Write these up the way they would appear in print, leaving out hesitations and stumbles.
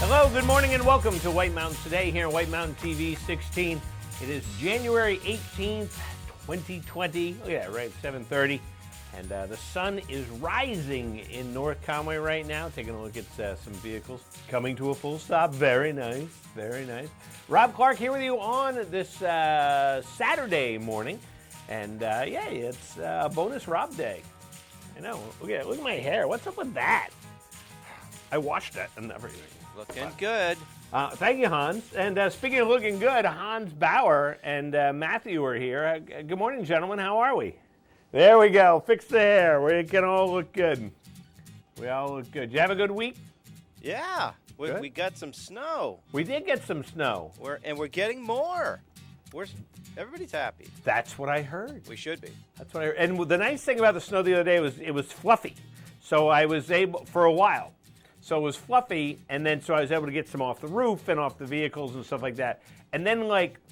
Hello, good morning, and welcome to White Mountains Today here on White Mountain TV 16. It is January 18th, 2020. Look at that, right, 7:30. And the sun is rising in North Conway right now. Taking a look at some vehicles coming to a full stop. Very nice, very nice. Rob Clark here with you on this Saturday morning. And yeah, it's bonus Rob day. I know, look at my hair. What's up with that? I washed it and everything. Looking good. Thank you, Hans. And speaking of looking good, Hans Bauer and Matthew are here. Good morning, gentlemen. How are we? There we go. Fix the hair. We can all look good. We all look good. Did you have a good week? Yeah. We got some snow. We did get some snow. We're getting more. Everybody's happy. That's what I heard. We should be. That's what I heard. And the nice thing about the snow the other day was it was fluffy. So I was able, for a while. So it was fluffy, and then so I was able to get some off the roof and off the vehicles and stuff like that. And then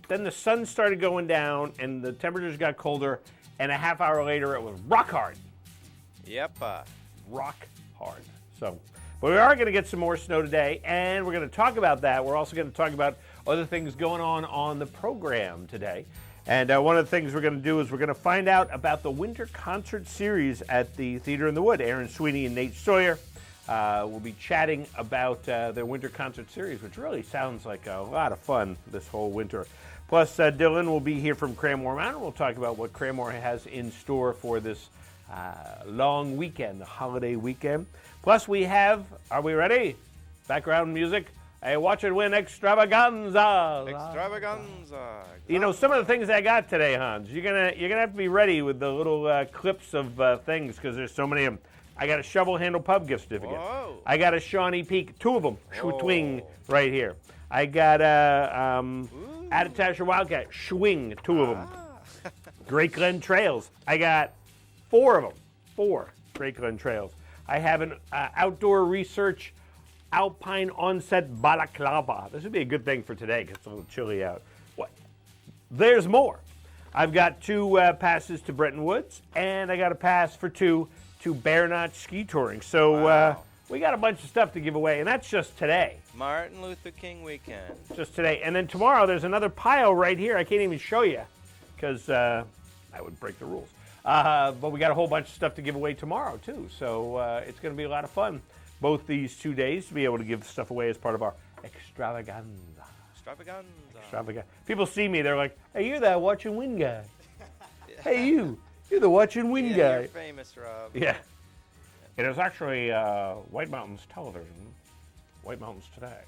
then the sun started going down, and the temperatures got colder, and a half hour later it was rock hard. Yep. Rock hard. So, but we are going to get some more snow today, and we're going to talk about that. We're also going to talk about other things going on the program today. And one of the things we're going to do is we're going to find out about the winter concert series at the Theater in the Wood. Aaron Sweeney and Nate Sawyer we'll be chatting about their winter concert series, which really sounds like a lot of fun this whole winter. Plus, Dylan will be here from Cranmore Mountain. We'll talk about what Cranmore has in store for this long weekend, the holiday weekend. Plus, we have, are we ready? Background music. A Watch It Win extravaganza. Extravaganza. You know, some of the things I got today, Hans, you're gonna have to be ready with the little clips of things, because there's so many of them. I got a Shovel Handle Pub gift certificate. Whoa. I got a Shawnee Peak, two of them, Schwing, right here. I got a Attitash Wildcat, Schwing, two of them. Great Glen Trails. I got four of them, four Great Glen Trails. I have an Outdoor Research Alpine Onset Balaclava. This would be a good thing for today because it's a little chilly out. What? There's more. I've got two passes to Bretton Woods, and I got a pass for two to Bear Notch Ski Touring. So wow. We got a bunch of stuff to give away, and that's just today. Martin Luther King weekend. Just today. And then tomorrow there's another pile right here. I can't even show you because I would break the rules. But we got a whole bunch of stuff to give away tomorrow, too. So it's going to be a lot of fun, both these 2 days, to be able to give stuff away as part of our extravaganza. Extravaganza. People see me, they're like, hey, you're that Watch and Win guy. Hey, you're the Watch and Win guy. You're famous, Rob. Yeah. It is actually White Mountains Television, White Mountains Today.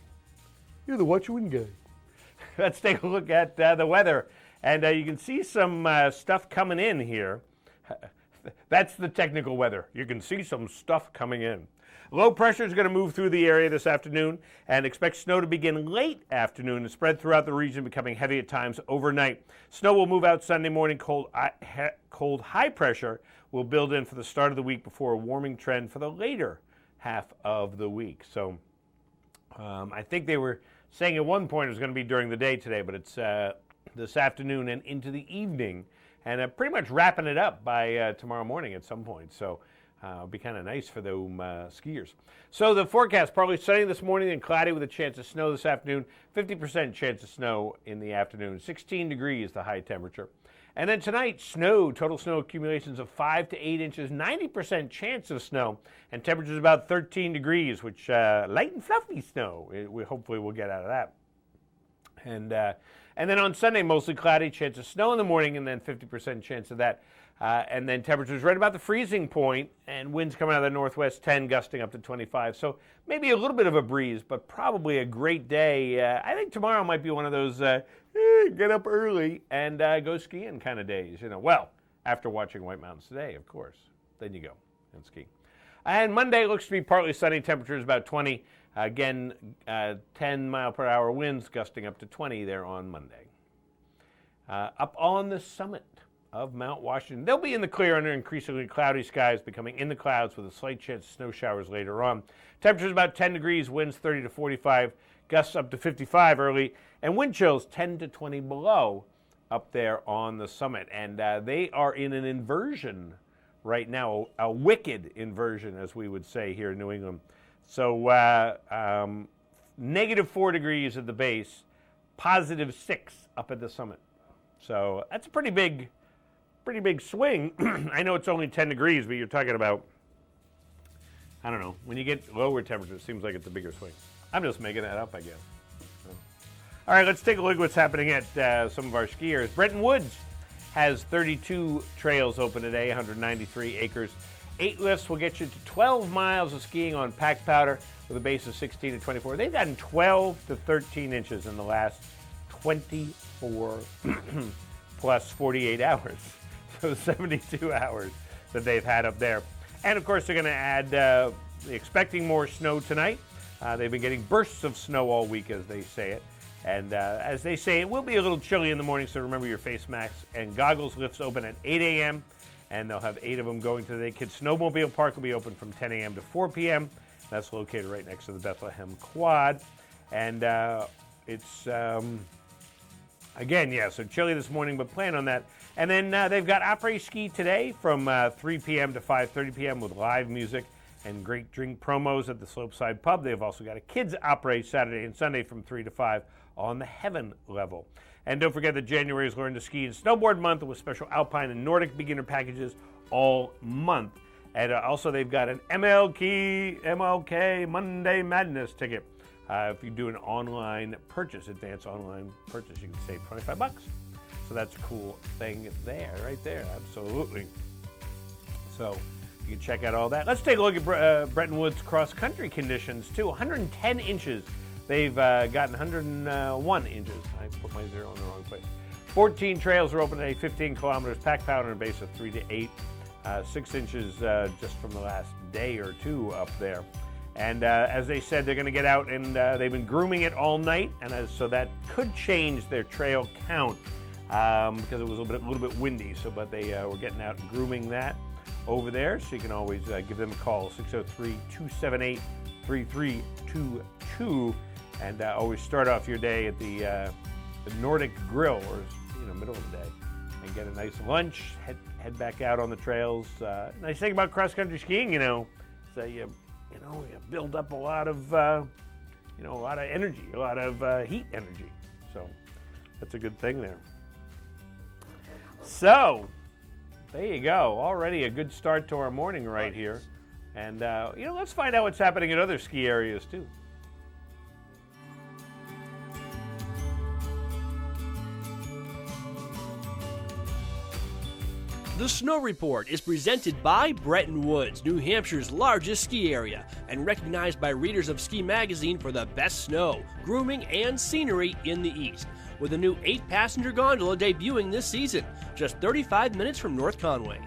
You're the Watch and Win guy. Let's take a look at the weather. And you can see some stuff coming in here. That's the technical weather. You can see some stuff coming in. Low pressure is going to move through the area this afternoon, and expect snow to begin late afternoon and spread throughout the region, becoming heavy at times overnight. Snow will move out Sunday morning. Cold high pressure will build in for the start of the week before a warming trend for the later half of the week. So I think they were saying at one point it was going to be during the day today, but it's this afternoon and into the evening, and pretty much wrapping it up by tomorrow morning at some point. So it'll be kind of nice for them skiers. So the forecast, partly sunny this morning and cloudy with a chance of snow this afternoon. 50% chance of snow in the afternoon. 16 degrees the high temperature. And then tonight, snow, total snow accumulations of 5 to 8 inches, 90% chance of snow, and temperatures about 13 degrees, which light and fluffy snow. We hopefully we'll get out of that. And then on Sunday, mostly cloudy, chance of snow in the morning, and then 50% chance of that. And then temperatures right about the freezing point, and winds coming out of the northwest, 10, gusting up to 25. So maybe a little bit of a breeze, but probably a great day. I think tomorrow might be one of those get up early and go skiing kind of days. Well, after watching White Mountains Today, of course. Then you go and ski. And Monday looks to be partly sunny. Temperatures about 20. Again, 10-mile-per-hour winds gusting up to 20 there on Monday. Up on the summit of Mount Washington, they'll be in the clear under increasingly cloudy skies, becoming in the clouds with a slight chance of snow showers later on. Temperatures about 10 degrees, winds 30 to 45, gusts up to 55 early, and wind chills 10 to 20 below up there on the summit. And they are in an inversion right now, a wicked inversion, as we would say here in New England. So -4 degrees at the base, +6 up at the summit. So that's a pretty big swing. I know it's only 10 degrees, but you're talking about, I don't know, when you get lower temperatures, it seems like it's a bigger swing. I'm just making that up, I guess. So. All right, let's take a look at what's happening at some of our skiers. Bretton Woods has 32 trails open today, 193 acres. 8 lifts will get you to 12 miles of skiing on packed powder with a base of 16 to 24. They've gotten 12 to 13 inches in the last 24 plus 48 hours. So 72 hours that they've had up there. And of course, they're going to add, expecting more snow tonight. They've been getting bursts of snow all week, as they say it. And as they say, it will be a little chilly in the morning, so remember your face masks and goggles. Lifts open at 8 a.m., and they'll have 8 of them going today. Kids Snowmobile Park will be open from 10 a.m. to 4 p.m. That's located right next to the Bethlehem Quad. And it's, again, yeah, so chilly this morning, but plan on that. And then they've got après-ski today from 3 p.m. to 5:30 p.m. with live music and great drink promos at the Slopeside Pub. They've also got a kids' après Saturday and Sunday from 3 to 5 on the Heaven level. And don't forget that January is Learn to Ski and Snowboard Month with special Alpine and Nordic beginner packages all month. And also they've got an MLK Monday Madness ticket. If you do an online purchase, advanced online purchase, you can save $25. So that's a cool thing there, right there, absolutely. So you can check out all that. Let's take a look at Bretton Woods cross-country conditions, too. 110 inches. They've gotten 101 inches. I put my zero in the wrong place. 14 trails are open today, 15 kilometers, packed powder, and a base of 3 to 8. 6 inches just from the last day or two up there. And as they said, they're going to get out, and they've been grooming it all night, and so that could change their trail count because it was a little bit windy. So, but they were getting out and grooming that over there. So you can always give them a call, 603-278-3322. And always start off your day at the Nordic Grill, or middle of the day, and get a nice lunch. Head back out on the trails. Nice thing about cross country skiing, so you build up a lot of energy, a lot of heat energy. So that's a good thing there. So there you go. Already a good start to our morning right here, and let's find out what's happening in other ski areas too. The Snow Report is presented by Bretton Woods, New Hampshire's largest ski area, and recognized by readers of Ski Magazine for the best snow, grooming, and scenery in the East, with a new 8-passenger gondola debuting this season, just 35 minutes from North Conway.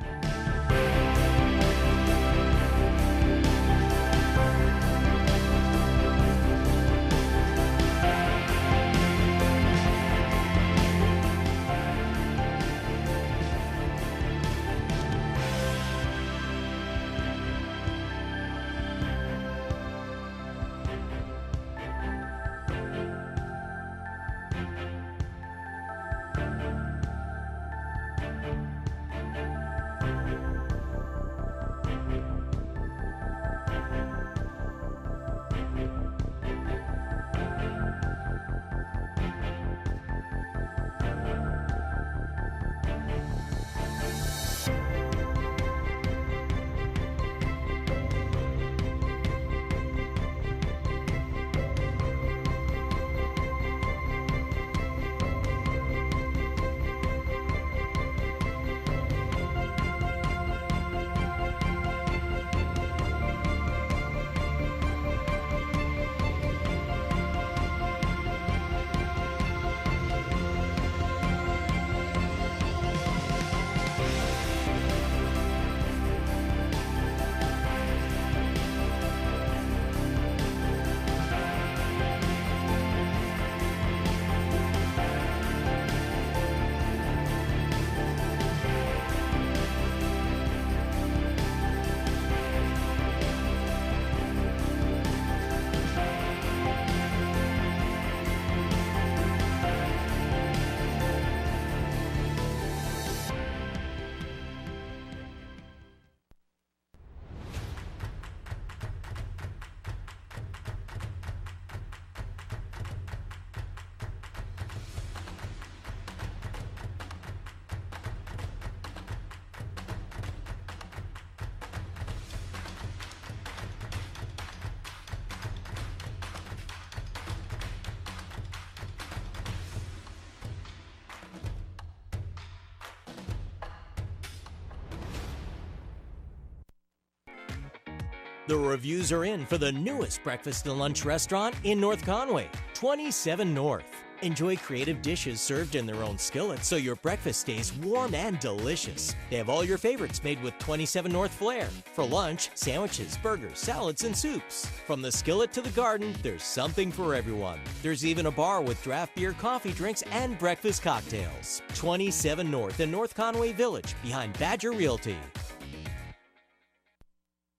The reviews are in for the newest breakfast and lunch restaurant in North Conway, 27 North. Enjoy creative dishes served in their own skillet so your breakfast stays warm and delicious. They have all your favorites made with 27 North flair. For lunch, sandwiches, burgers, salads, and soups. From the skillet to the garden, there's something for everyone. There's even a bar with draft beer, coffee drinks, and breakfast cocktails. 27 North in North Conway Village, behind Badger Realty.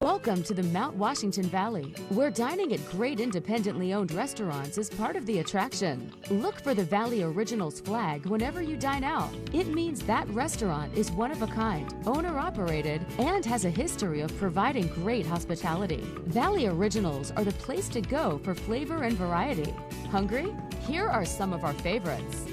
Welcome to the Mount Washington Valley, where dining at great independently owned restaurants is part of the attraction. Look for the Valley Originals flag whenever you dine out. It means that restaurant is one of a kind, owner-operated, and has a history of providing great hospitality. Valley Originals are the place to go for flavor and variety. Hungry? Here are some of our favorites.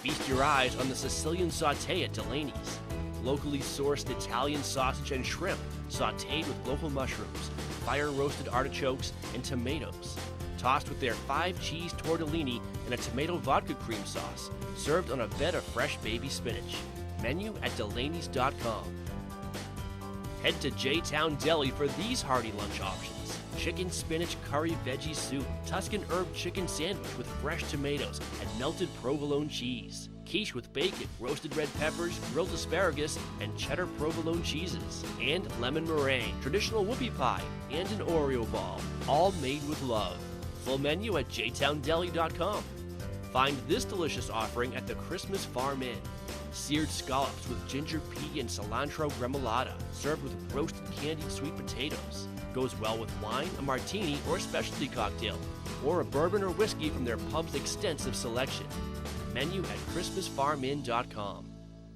Feast your eyes on the Sicilian Sauté at Delaney's. Locally sourced Italian sausage and shrimp, sautéed with local mushrooms, fire-roasted artichokes, and tomatoes. Tossed with their 5-cheese tortellini and a tomato vodka cream sauce, served on a bed of fresh baby spinach. Menu at Delaney's.com. Head to J-Town Deli for these hearty lunch options. Chicken spinach curry veggie soup, Tuscan herb chicken sandwich with fresh tomatoes and melted provolone cheese. Quiche with bacon, roasted red peppers, grilled asparagus, and cheddar provolone cheeses. And lemon meringue, traditional whoopie pie, and an Oreo ball, all made with love. Full menu at jtowndeli.com. Find this delicious offering at the Christmas Farm Inn. Seared scallops with ginger pea and cilantro gremolata, served with roasted candied sweet potatoes. Goes well with wine, a martini, or a specialty cocktail, or a bourbon or whiskey from their pub's extensive selection. Menu at ChristmasFarmInn.com.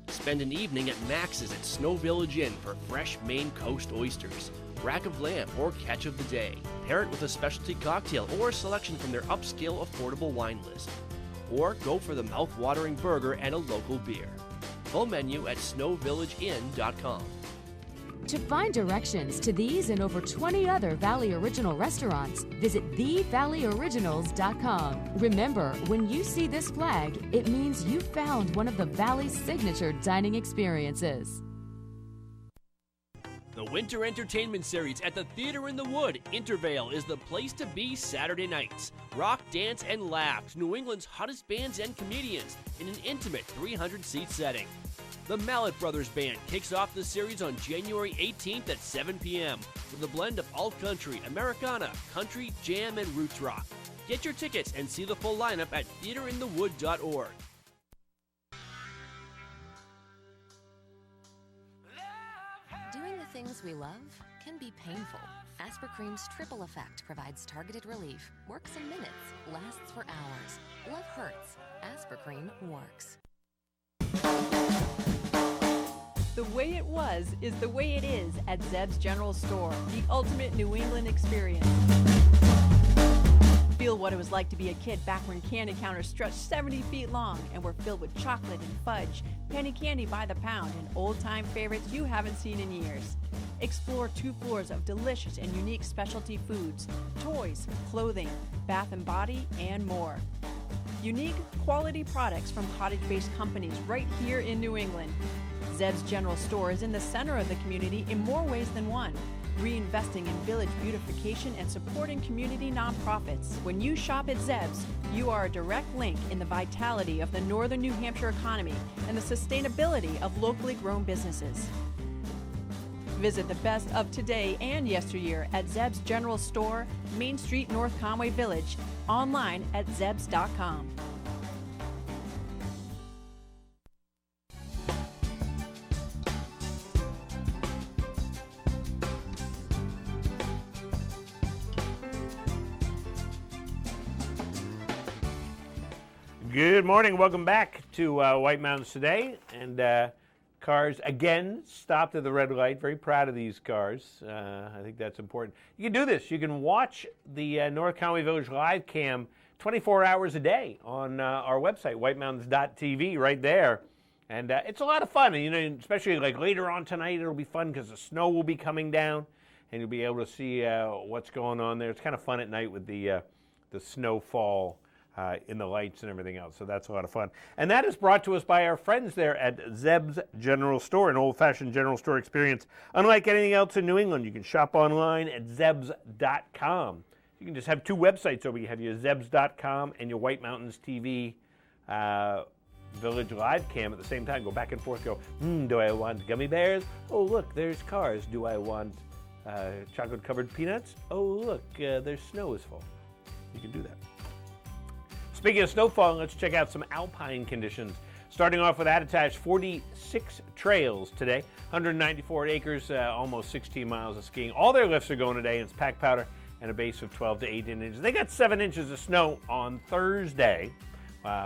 Spend an evening at Max's at Snow Village Inn for fresh Maine Coast oysters, rack of lamb, or catch of the day. Pair it with a specialty cocktail or a selection from their upscale affordable wine list. Or go for the mouth-watering burger and a local beer. Full menu at SnowVillageInn.com. To find directions to these and over 20 other Valley Original restaurants, visit TheValleyOriginals.com. Remember, when you see this flag, it means you found one of the Valley's signature dining experiences. The Winter Entertainment Series at the Theater in the Wood, Intervale, is the place to be Saturday nights. Rock, dance, and laugh to New England's hottest bands and comedians in an intimate 300-seat setting. The Mallet Brothers Band kicks off the series on January 18th at 7 p.m. with a blend of alt-country, Americana, country, jam, and roots rock. Get your tickets and see the full lineup at theaterinthewood.org. Doing the things we love can be painful. Aspercream's triple effect provides targeted relief, works in minutes, lasts for hours. Love hurts. Aspercream works. The way it was is the way it is at Zeb's General Store, the ultimate New England experience. Feel what it was like to be a kid back when candy counters stretched 70 feet long and were filled with chocolate and fudge, penny candy by the pound, and old-time favorites you haven't seen in years. Explore 2 floors of delicious and unique specialty foods, toys, clothing, bath and body, and more. Unique, quality products from cottage-based companies right here in New England. Zeb's General Store is in the center of the community in more ways than one, reinvesting in village beautification and supporting community nonprofits. When you shop at Zeb's, you are a direct link in the vitality of the northern New Hampshire economy and the sustainability of locally grown businesses. Visit the best of today and yesteryear at Zeb's General Store, Main Street, North Conway Village, online at zebs.com. Good morning. Welcome back to White Mountains Today. And cars, again, stopped at the red light. Very proud of these cars. I think that's important. You can do this. You can watch the North Conway Village live cam 24 hours a day on our website, whitemountains.tv, right there. And it's a lot of fun. And, you know, especially like later on tonight, it'll be fun because the snow will be coming down, and you'll be able to see what's going on there. It's kind of fun at night with the snowfall in the lights and everything else. So that's a lot of fun. And that is brought to us by our friends there at Zeb's General Store, an old-fashioned general store experience. Unlike anything else in New England, you can shop online at zebs.com. You can just have two websites over. You have your zebs.com and your White Mountains TV Village Live Cam at the same time. Go back and forth. Go, do I want gummy bears? Oh, look, there's cars. Do I want chocolate-covered peanuts? Oh, look, there's snow is falling. You can do that. Speaking of snowfall, let's check out some alpine conditions. Starting off with Attitash, 46 trails today, 194 acres, almost 16 miles of skiing. All their lifts are going today, and it's packed powder and a base of 12 to 18 inches. They got 7 inches of snow on Thursday,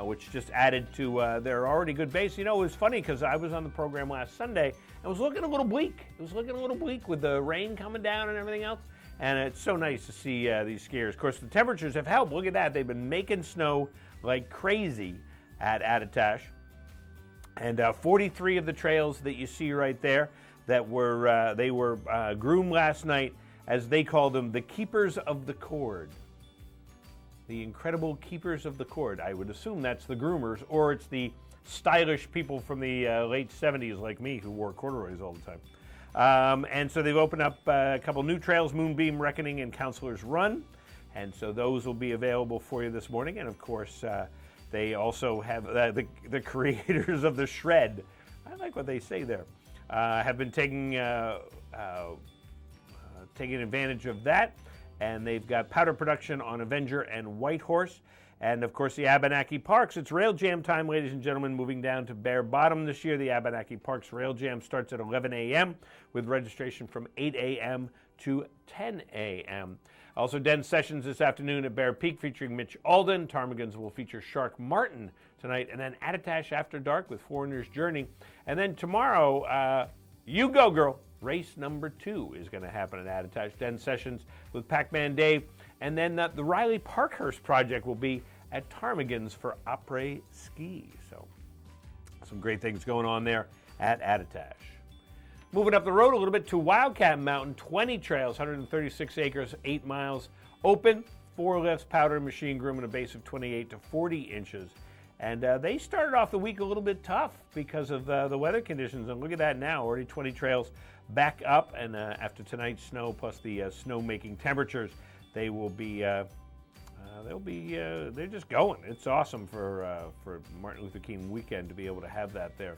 which just added to their already good base. You know, it was funny because I was on the program last Sunday and it was looking a little bleak. It was looking a little bleak with the rain coming down and everything else. And it's so nice to see these skiers. Of course, the temperatures have helped. Look at that. They've been making snow like crazy at Attitash. And 43 of the trails that you see right there that were they were groomed last night, as they call them, the keepers of the cord. The incredible keepers of the cord. I would assume that's the groomers, or it's the stylish people from the late 70s like me who wore corduroys all the time. And so they've opened up a couple new trails, Moonbeam Reckoning and Counselor's Run. And so those will be available for you this morning. And of course, they also have the creators of the Shred. I like what they say there. Have been taking advantage of that. And they've got powder production on Avenger and Whitehorse. And of course, the Abenaki Parks. It's Rail Jam time, ladies and gentlemen, moving down to Bear Bottom this year. The Abenaki Parks Rail Jam starts at 11 a.m. with registration from 8 a.m. to 10 a.m. Also, Den Sessions this afternoon at Bear Peak featuring Mitch Alden. Ptarmigans will feature Shark Martin tonight. And then Attitash After Dark with Foreigner's Journey. And then tomorrow, you go, girl. Race number 2 is going to happen at Attitash Den Sessions with Pac-Man Dave. And then the Riley Parkhurst project will be at Ptarmigans for Après Ski. So some great things going on there at Attitash. Moving up the road a little bit to Wildcat Mountain, 20 trails, 136 acres, 8 miles, open, 4 lifts, powder, machine groom, and a base of 28 to 40 inches. And they started off the week a little bit tough because of the weather conditions. And look at that now, already 20 trails back up. And after tonight's snow plus the snow-making temperatures, they will be they're just going. It's awesome for Martin Luther King weekend to be able to have that there.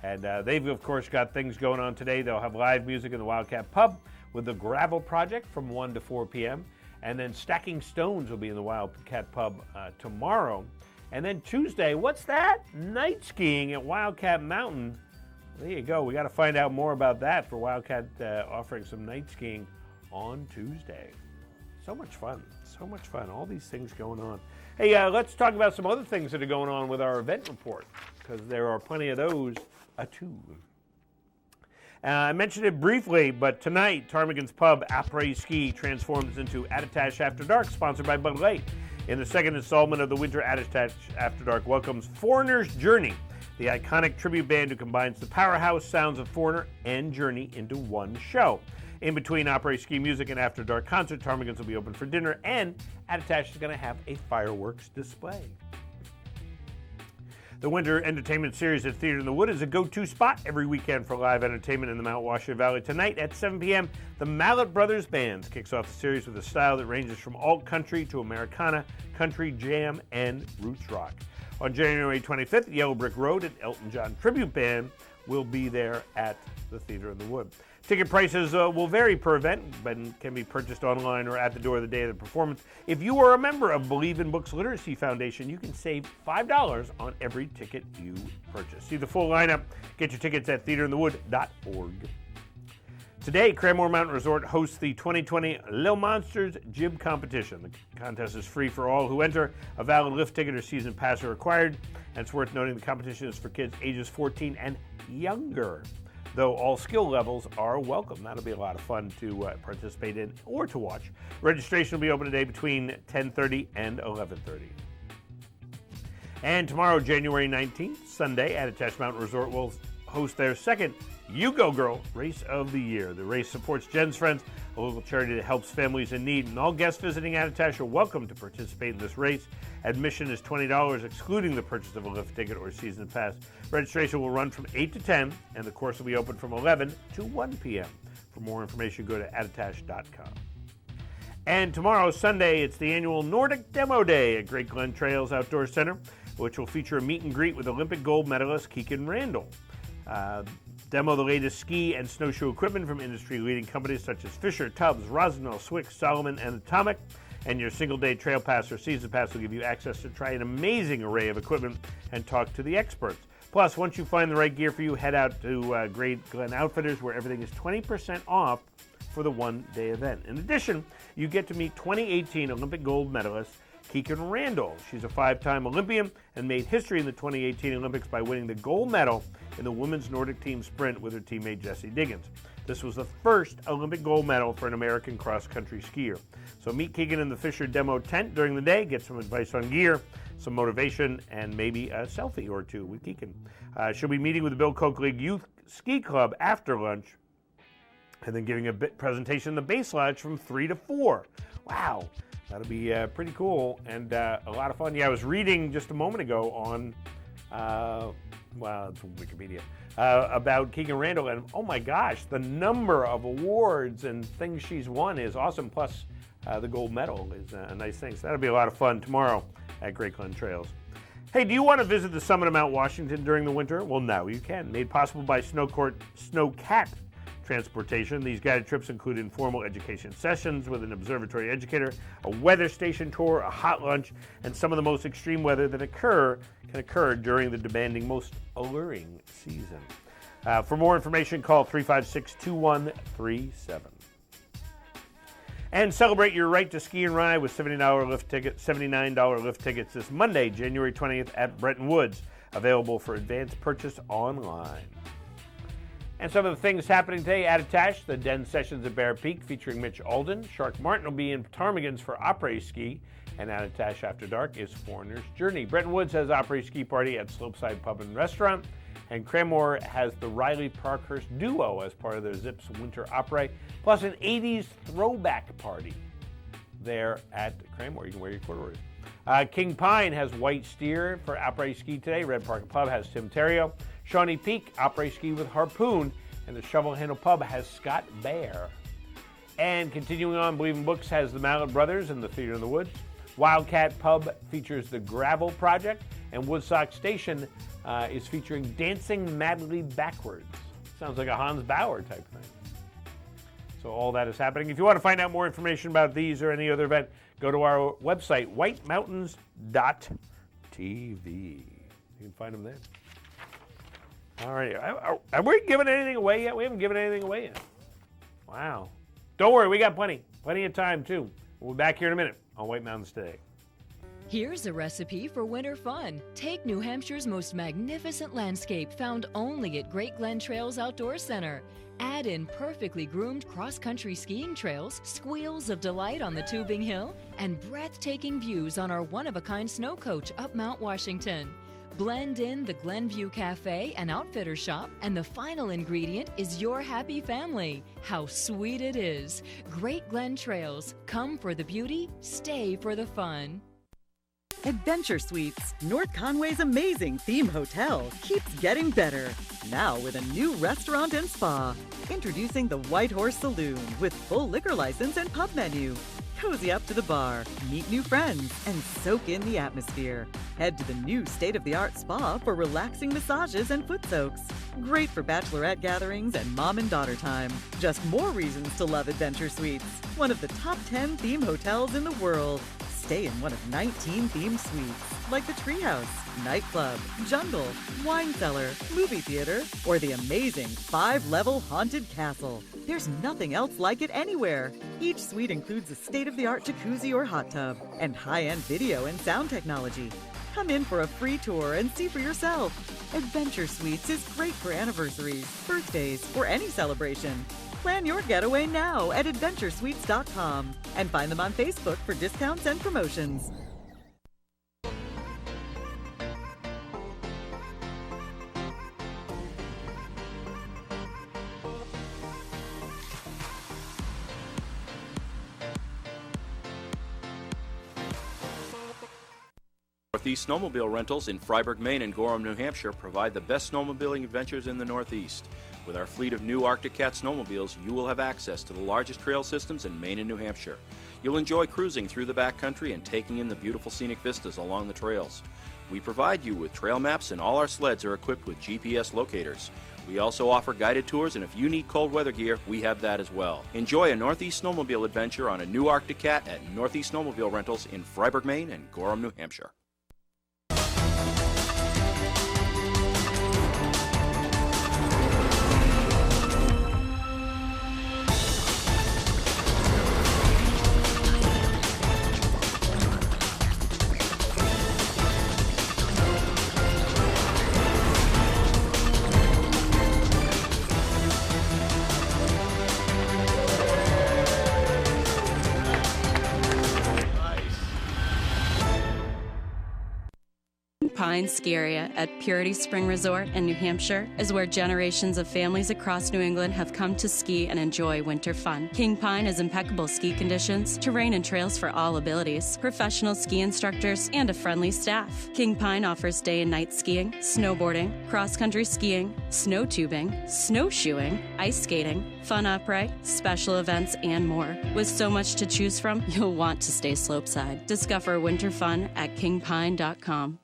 And they've, of course, got things going on today. They'll have live music in the Wildcat Pub with the Gravel Project from 1 to 4 p.m. And then Stacking Stones will be in the Wildcat Pub tomorrow. And then Tuesday, what's that? Night skiing at Wildcat Mountain. There you go. We got to find out more about that for Wildcat offering some night skiing on Tuesday. So much fun. So much fun. All these things going on. Hey, let's talk about some other things that are going on with our event report, because there are plenty of those too. I mentioned it briefly, but tonight, Ptarmigan's Pub Après Ski transforms into Attitash After Dark, sponsored by Bud Light. In the second installment of the Winter Attitash After Dark welcomes Foreigner's Journey, the iconic tribute band who combines the powerhouse sounds of Foreigner and Journey into one show. In between Après Ski music and After Dark concert, Ptarmigan's will be open for dinner, and Attitash is going to have a fireworks display. The Winter Entertainment Series at Theater in the Wood is a go-to spot every weekend for live entertainment in the Mount Washington Valley. Tonight at 7 p.m., the Mallet Brothers Band kicks off the series with a style that ranges from alt-country to Americana, country, jam, and roots rock. On January 25th, Yellow Brick Road, an Elton John tribute band will be there at the Theater in the Wood. Ticket prices will vary per event, but can be purchased online or at the door the day of the performance. If you are a member of Believe in Books Literacy Foundation, you can save $5 on every ticket you purchase. See the full lineup. Get your tickets at theaterinthewood.org. Today, Cranmore Mountain Resort hosts the 2020 Little Monsters Jib Competition. The contest is free for all who enter. A valid lift ticket or season pass are required. And it's worth noting the competition is for kids ages 14 and younger, though all skill levels are welcome. That'll be a lot of fun to participate in or to watch. Registration will be open today between 10:30 and 11:30. And tomorrow, January 19th, Sunday, Attitash Mountain Resort will host their second You Go Girl Race of the Year. The race supports Jen's Friends, a local charity that helps families in need, and all guests visiting Attitash are welcome to participate in this race. Admission is $20, excluding the purchase of a lift ticket or season pass. Registration will run from 8 to 10, and the course will be open from 11 to 1 p.m. For more information, go to attitash.com. And tomorrow, Sunday, it's the annual Nordic Demo Day at Great Glen Trails Outdoor Center, which will feature a meet and greet with Olympic gold medalist Keegan Randall. Demo the latest ski and snowshoe equipment from industry-leading companies such as Fisher, Tubbs, Rosendahl, Swick, Salomon, and Atomic. And your single-day trail pass or season pass will give you access to try an amazing array of equipment and talk to the experts. Plus, once you find the right gear for you, head out to Great Glen Outfitters, where everything is 20% off for the one-day event. In addition, you get to meet 2018 Olympic gold medalist Keegan Randall. She's a 5-time Olympian and made history in the 2018 Olympics by winning the gold medal in the women's Nordic team sprint with her teammate Jessie Diggins. This was the first Olympic gold medal for an American cross-country skier. So meet Keegan in the Fisher Demo tent during the day, get some advice on gear, some motivation, and maybe a selfie or two with Keegan. She'll be meeting with the Bill Koch League Youth Ski Club after lunch, and then giving a presentation in the Base Lodge from 3 to 4. Wow, that'll be pretty cool and a lot of fun. Yeah, I was reading just a moment ago on, it's Wikipedia, about Keegan Randall, and oh my gosh, the number of awards and things she's won is awesome. Plus, the gold medal is a nice thing. So that'll be a lot of fun tomorrow at Great Glen Trails. Hey, do you want to visit the summit of Mount Washington during the winter? Well, now you can. Made possible by Snowcat Transportation. These guided trips include informal education sessions with an observatory educator, a weather station tour, a hot lunch, and some of the most extreme weather that can occur during the demanding, most alluring season. For more information, call 356-2137. And celebrate your right to ski and ride with $79 lift tickets this Monday, January 20th at Bretton Woods, available for advanced purchase online. And some of the things happening today: Attitash, the Den Sessions at Bear Peak featuring Mitch Alden. Shark Martin will be in Ptarmigans for Après Ski, and Attitash After Dark is Foreigner's Journey. Bretton Woods has Après Ski Party at Slopeside Pub and Restaurant, and Cranmore has the Riley Parkhurst Duo as part of their Zips Winter Après, plus an 80s throwback party there at Cranmore. You can wear your corduroys. King Pine has White Steer for Après Ski today. Red Park Pub has Tim Terrio. Shawnee Peak, Après Ski with Harpoon, and the Shovel Handle Pub has Scott Bear. And continuing on, Believing Books has the Mallet Brothers and the Theater in the Woods. Wildcat Pub features the Gravel Project, and Woodstock Station is featuring Dancing Madly Backwards. Sounds like a Hans Bauer type thing. So all that is happening. If you want to find out more information about these or any other event, go to our website, whitemountains.tv. You can find them there. All right. Are we giving anything away yet? We haven't given anything away yet. Wow. Don't worry, we got plenty of time, too. We'll be back here in a minute on White Mountains Today. Here's a recipe for winter fun. Take New Hampshire's most magnificent landscape found only at Great Glen Trails Outdoor Center. Add in perfectly groomed cross-country skiing trails, squeals of delight on the tubing hill, and breathtaking views on our one-of-a-kind snow coach up Mount Washington. Blend in the Glenview Cafe and Outfitter Shop, and the final ingredient is your happy family. How sweet it is. Great Glen Trails. Come for the beauty, stay for the fun. Adventure Suites, North Conway's amazing theme hotel, keeps getting better. Now with a new restaurant and spa. Introducing the White Horse Saloon with full liquor license and pub menu. Cozy up to the bar, meet new friends, and soak in the atmosphere. Head to the new state-of-the-art spa for relaxing massages and foot soaks. Great for bachelorette gatherings and mom and daughter time. Just more reasons to love Adventure Suites, one of the top 10 theme hotels in the world. Stay in one of 19 theme suites, like the Treehouse, Nightclub, Jungle, Wine Cellar, Movie Theater, or the amazing 5-level Haunted Castle. There's nothing else like it anywhere. Each suite includes a state-of-the-art jacuzzi or hot tub, and high-end video and sound technology. Come in for a free tour and see for yourself. Adventure Suites is great for anniversaries, birthdays, or any celebration. Plan your getaway now at adventuresuites.com and find them on Facebook for discounts and promotions. Northeast Snowmobile Rentals in Freiburg, Maine and Gorham, New Hampshire provide the best snowmobiling adventures in the Northeast. With our fleet of new Arctic Cat snowmobiles, you will have access to the largest trail systems in Maine and New Hampshire. You'll enjoy cruising through the backcountry and taking in the beautiful scenic vistas along the trails. We provide you with trail maps, and all our sleds are equipped with GPS locators. We also offer guided tours, and if you need cold weather gear, we have that as well. Enjoy a Northeast Snowmobile adventure on a new Arctic Cat at Northeast Snowmobile Rentals in Freiburg, Maine and Gorham, New Hampshire. Pine Ski Area at Purity Spring Resort in New Hampshire is where generations of families across New England have come to ski and enjoy winter fun. King Pine has impeccable ski conditions, terrain and trails for all abilities, professional ski instructors, and a friendly staff. King Pine offers day and night skiing, snowboarding, cross-country skiing, snow tubing, snowshoeing, ice skating, fun upright, special events, and more. With so much to choose from, you'll want to stay slopeside. Discover winter fun at kingpine.com.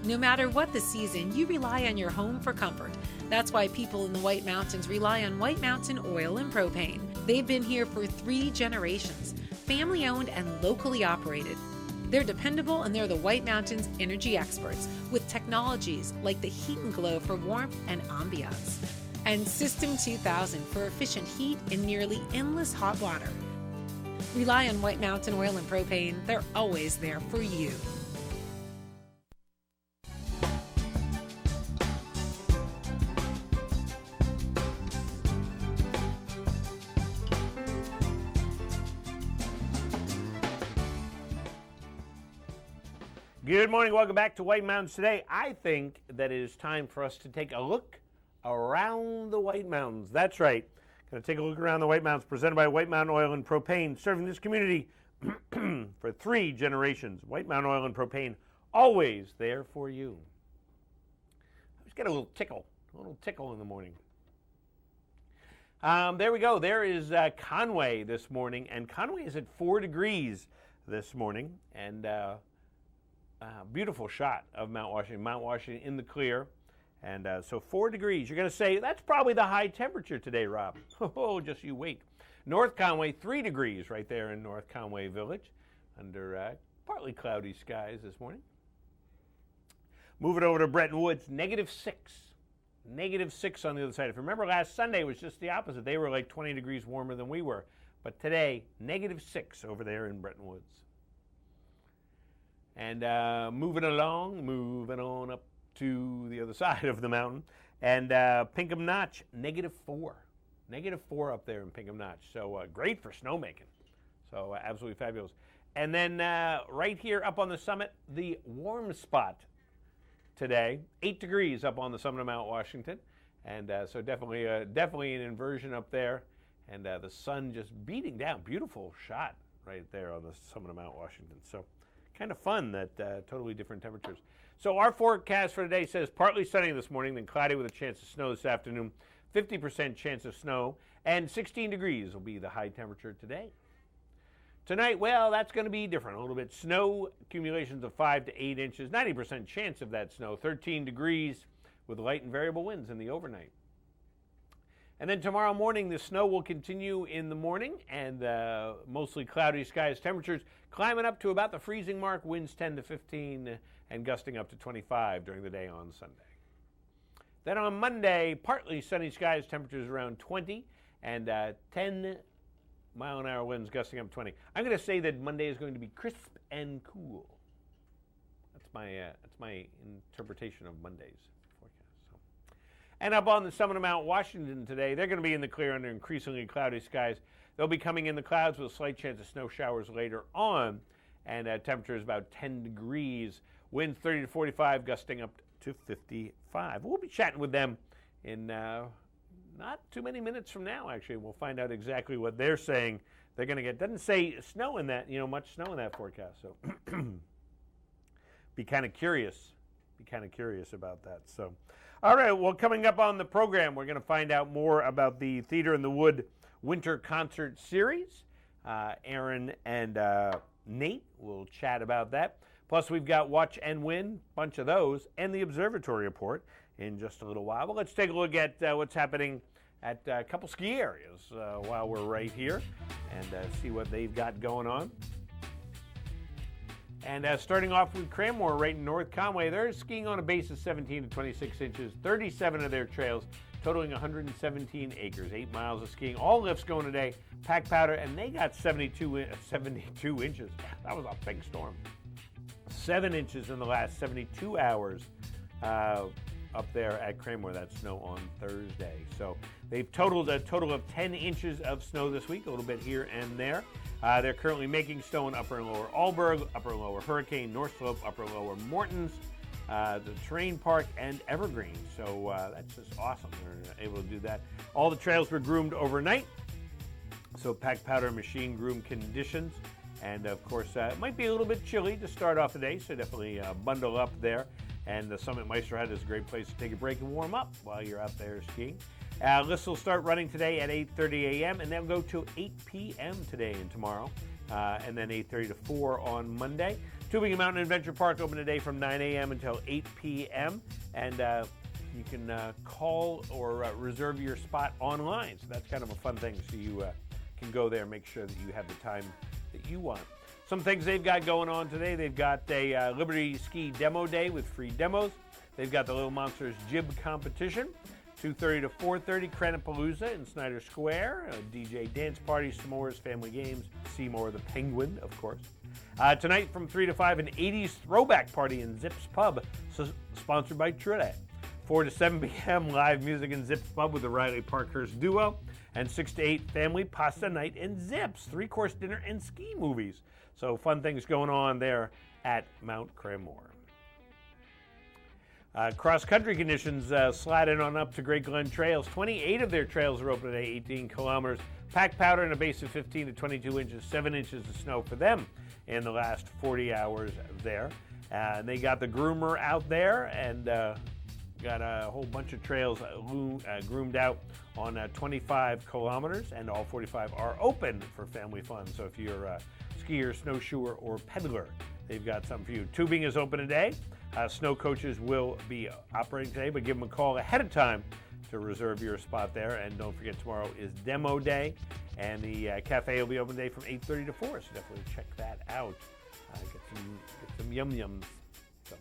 No matter what the season, you rely on your home for comfort. That's why people in the White Mountains rely on White Mountain Oil and Propane. They've been here for 3 generations, family owned and locally operated. They're dependable and they're the White Mountains energy experts with technologies like the Heat and Glow for warmth and ambiance, and System 2000 for efficient heat and nearly endless hot water. Rely on White Mountain Oil and Propane. They're always there for you. Good morning. Welcome back to White Mountains Today. I think that it is time for us to take a look around the White Mountains. That's right. Going to take a look around the White Mountains, presented by White Mountain Oil and Propane, serving this community for 3 generations. White Mountain Oil and Propane, always there for you. I just got a little tickle in the morning. There we go. There is Conway this morning, and Conway is at 4 degrees this morning, and beautiful shot of Mount Washington. Mount Washington in the clear, and so 4 degrees. You're going to say, that's probably the high temperature today, Rob. Oh, just you wait. North Conway, 3 degrees right there in North Conway Village, under partly cloudy skies this morning. Moving over to Bretton Woods, -6. -6 on the other side. If you remember, last Sunday was just the opposite. They were like 20 degrees warmer than we were. But today, -6 over there in Bretton Woods. And moving on up to the other side of the mountain. And Pinkham Notch, -4. -4 up there in Pinkham Notch. So great for snowmaking. So absolutely fabulous. And then right here up on the summit, the warm spot today, 8 degrees up on the summit of Mount Washington. And so definitely an inversion up there. And the sun just beating down. Beautiful shot right there on the summit of Mount Washington. So kind of fun that totally different temperatures. So our forecast for today says partly sunny this morning, then cloudy with a chance of snow this afternoon, 50% chance of snow, and 16 degrees will be the high temperature today. Tonight, well, that's going to be different a little bit. Snow accumulations of 5 to 8 inches, 90% chance of that snow, 13 degrees with light and variable winds in the overnight. And then tomorrow morning, the snow will continue in the morning, and mostly cloudy skies. Temperatures climbing up to about the freezing mark, winds 10 to 15 and gusting up to 25 during the day on Sunday. Then on Monday, partly sunny skies, temperatures around 20 and 10 mile-an-hour winds gusting up to 20. I'm going to say that Monday is going to be crisp and cool. That's my interpretation of Monday's forecast. So. And up on the summit of Mount Washington today, they're going to be in the clear under increasingly cloudy skies. They'll be coming in the clouds with a slight chance of snow showers later on, and temperature is about 10 degrees. Winds 30 to 45, gusting up to 55. We'll be chatting with them in not too many minutes from now, actually. We'll find out exactly what they're saying they're going to get. Doesn't say snow in that, much snow in that forecast. So be kind of curious. Be kind of curious about that. So, all right. Well, coming up on the program, we're going to find out more about the Theater in the Wood Winter Concert Series. Aaron and Nate will chat about that. Plus, we've got Watch and Win, bunch of those, and the Observatory Report in just a little while. But let's take a look at what's happening at a couple ski areas while we're right here and see what they've got going on. And starting off with Cranmore right in North Conway, they're skiing on a base of 17 to 26 inches, 37 of their trails, totaling 117 acres, 8 miles of skiing. All lifts going today, pack powder, and they got 72 inches. That was a big storm. 7 inches in the last 72 hours up there at Cranmore. That snow on Thursday. So they've totaled a total of 10 inches of snow this week, a little bit here and there. They're currently making snow in Upper and Lower Alburgh, Upper and Lower Hurricane, North Slope, Upper and Lower Mortons, the Terrain Park, and Evergreen. So that's just awesome. They're able to do that. All the trails were groomed overnight. So pack powder, machine groom conditions. And, of course, it might be a little bit chilly to start off the day, so definitely bundle up there. And the Summit Meisterhead is a great place to take a break and warm up while you're out there skiing. Lists will start running today at 8:30 a.m. and they'll go to 8 p.m. today and tomorrow, and then 8:30 to 4 on Monday. Tubingen Mountain Adventure Park open today from 9 a.m. until 8 p.m. And you can call or reserve your spot online. So that's kind of a fun thing. So you can go there and make sure that you have the time that you want. Some things they've got going on today. They've got a Liberty Ski Demo Day with free demos. They've got the Little Monsters Jib Competition, 2:30 to 4:30, Cranapalooza in Snyder Square, a DJ dance party, s'mores, family games, Seymour the Penguin, of course. Tonight from 3 to 5, an 80s throwback party in Zips Pub, sponsored by Trinidad. 4 to 7 p.m., live music in Zips Pub with the Riley Parkhurst Duo. And 6 to 8, family pasta night in Zips, 3-course dinner and ski movies. So fun things going on there at Mount Cranmore. Cross-country conditions sliding on up to Great Glen Trails. 28 of their trails are open today, 18 kilometers. Pack powder and a base of 15 to 22 inches, 7 inches of snow for them in the last 40 hours there. And they got the groomer out there and got a whole bunch of trails groomed out on 25 kilometers, and all 45 are open for family fun. So if you're a skier, snowshoer, or peddler, they've got something for you. Tubing is open today. Snow coaches will be operating today, but give them a call ahead of time to reserve your spot there. And don't forget, tomorrow is Demo Day, and the cafe will be open today from 8:30 to 4, so definitely check that out. Get some yum-yums. So.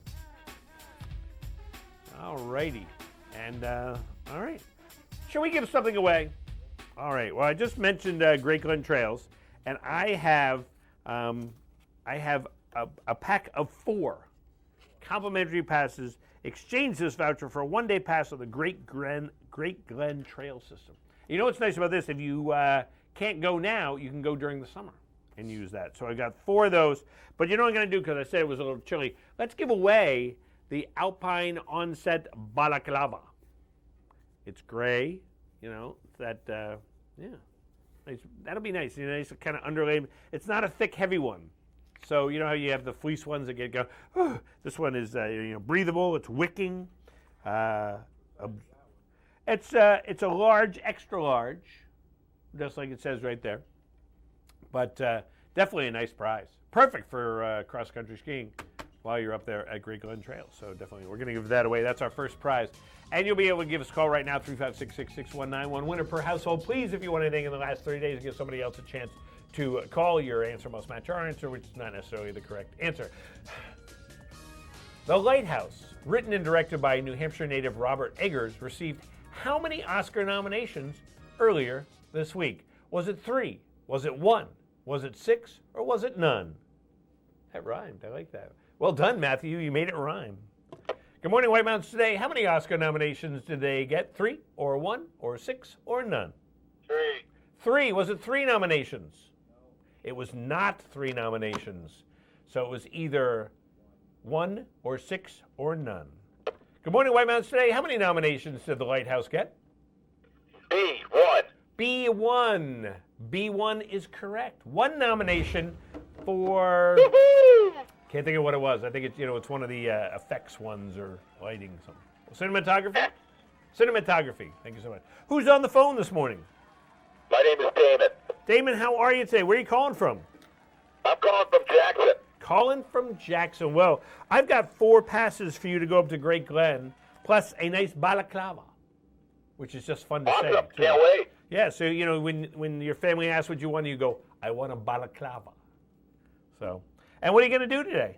All righty. And, all right. Shall we give something away? All right. Well, I just mentioned Great Glen Trails, and I have a pack of 4 complimentary passes. Exchange this voucher for a one-day pass on the Great Glen Trail System. You know what's nice about this? If you can't go now, you can go during the summer and use that. So I got 4 of those. But you know what I'm going to do, because I said it was a little chilly. Let's give away the Alpine Onset Balaclava. It's gray, you know, that, yeah. Nice. That'll be nice. You know, nice kind of underlay. It's not a thick, heavy one. So you know how you have the fleece ones that go, oh, this one is, breathable. It's wicking. It's a large, extra large, just like it says right there. But definitely a nice prize. Perfect for cross-country skiing while you're up there at Great Glen Trail. So definitely, we're going to give that away. That's our first prize. And you'll be able to give us a call right now, 356-6691. One winner per household. Please, if you want anything in the last 30 days, give somebody else a chance to call. Your answer must match our answer, which is not necessarily the correct answer. The Lighthouse, written and directed by New Hampshire native Robert Eggers, received how many Oscar nominations earlier this week? Was it 3? Was it 1? Was it 6? Or was it none? That rhymed. I like that. Well done, Matthew. You made it rhyme. Good morning, White Mountains Today. How many Oscar nominations did they get? 3 or 1 or 6 or none? 3. 3. Was it 3 nominations? No. It was not 3 nominations. So it was either 1 or 6 or none. Good morning, White Mountains Today. How many nominations did The Lighthouse get? B1. B1. B1 is correct. 1 nomination for Can't think of what it was. I think it's it's one of the effects ones or lighting something. Cinematography? Cinematography. Thank you so much. Who's on the phone this morning? My name is Damon. Damon, how are you today? Where are you calling from? I'm calling from Jackson. Calling from Jackson. Well, I've got 4 passes for you to go up to Great Glen, plus a nice balaclava, which is just fun to say. Awesome. Too. Can't wait. Yeah, so when your family asks what you want, you go, I want a balaclava. So, and what are you going to do today?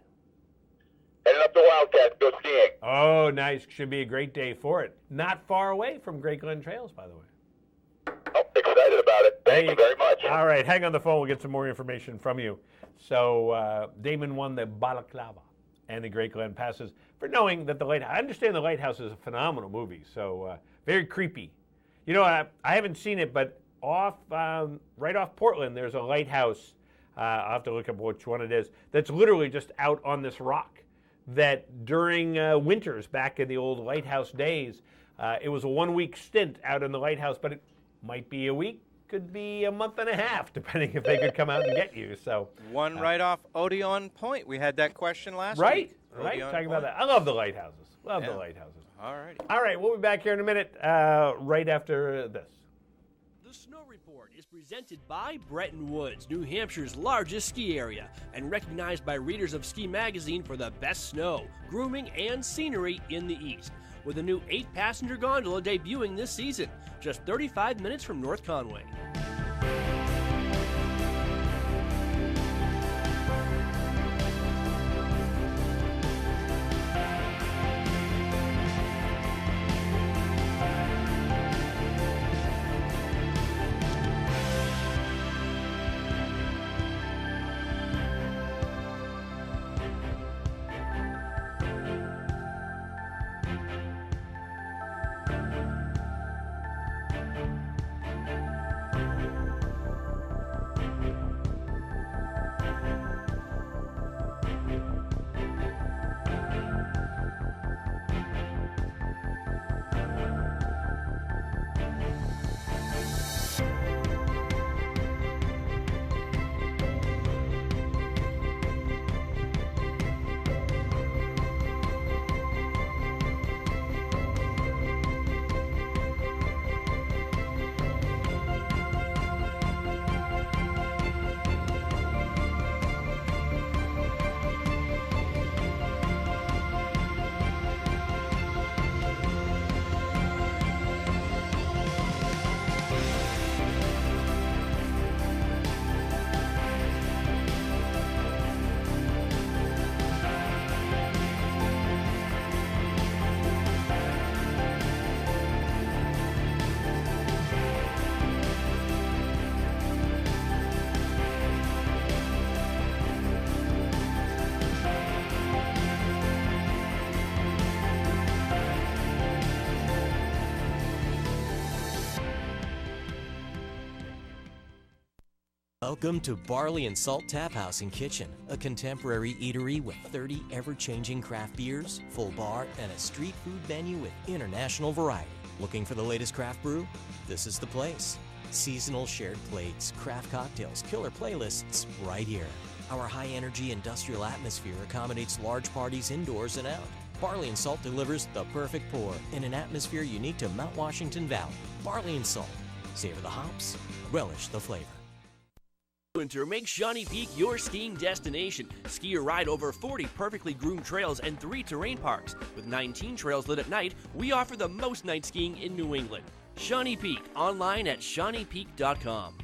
Heading up to Wildcat to go skiing. Oh, nice. Should be a great day for it. Not far away from Great Glen Trails, by the way. Oh, excited about it. Thank you very much. All right, hang on the phone. We'll get some more information from you. So Damon won the balaclava and the Great Glen passes for knowing that the Lighthouse. I understand the Lighthouse is a phenomenal movie, so very creepy. I haven't seen it, but right off Portland, there's a lighthouse. I'll have to look up which one it is. That's literally just out on this rock. That during winters back in the old lighthouse days, it was a 1-week stint out in the lighthouse, but it might be a week, could be a month and a half, depending if they could come out and get you. So one right off Odeon Point. We had that question last week. Right, Odeon talking about Point. that. I love the lighthouses. Love the lighthouses. All right, we'll be back here in a minute, right after this. The Snow Report is presented by Bretton Woods, New Hampshire's largest ski area, and recognized by readers of Ski Magazine for the best snow, grooming, and scenery in the East. With a new 8-passenger gondola debuting this season, just 35 minutes from North Conway. Welcome to Barley and Salt Tap House and Kitchen, a contemporary eatery with 30 ever-changing craft beers, full bar, and a street food menu with international variety. Looking for the latest craft brew? This is the place. Seasonal shared plates, craft cocktails, killer playlists, right here. Our high-energy industrial atmosphere accommodates large parties indoors and out. Barley and Salt delivers the perfect pour in an atmosphere unique to Mount Washington Valley. Barley and Salt. Savor the hops, relish the flavor. Winter, make Shawnee Peak your skiing destination. Ski or ride over 40 perfectly groomed trails and 3 terrain parks. With 19 trails lit at night, we offer the most night skiing in New England. Shawnee Peak, online at ShawneePeak.com.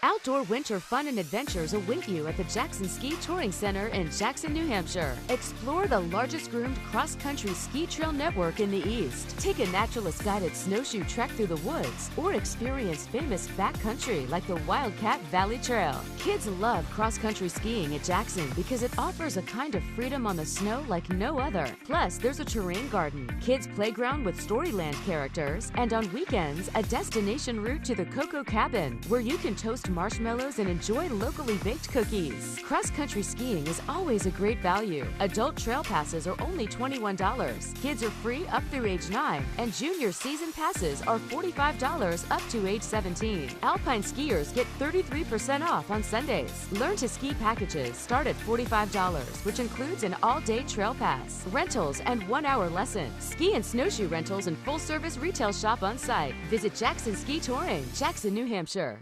Outdoor winter fun and adventures await you at the Jackson Ski Touring Center in Jackson, New Hampshire. Explore the largest groomed cross-country ski trail network in the East. Take a naturalist-guided snowshoe trek through the woods or experience famous backcountry like the Wildcat Valley Trail. Kids love cross-country skiing at Jackson because it offers a kind of freedom on the snow like no other. Plus, there's a terrain garden, kids' playground with Storyland characters, and on weekends, a destination route to the Cocoa Cabin where you can toast marshmallows and enjoy locally baked cookies. Cross-country skiing is always a great value. Adult trail passes are only $21. Kids are free up through age 9, and junior season passes are $45 up to age 17. Alpine skiers get 33% off on Sundays. Learn to ski packages start at $45, which includes an all-day trail pass, rentals, and 1-hour lessons. Ski and snowshoe rentals and full-service retail shop on site. Visit Jackson Ski Touring, Jackson, New Hampshire.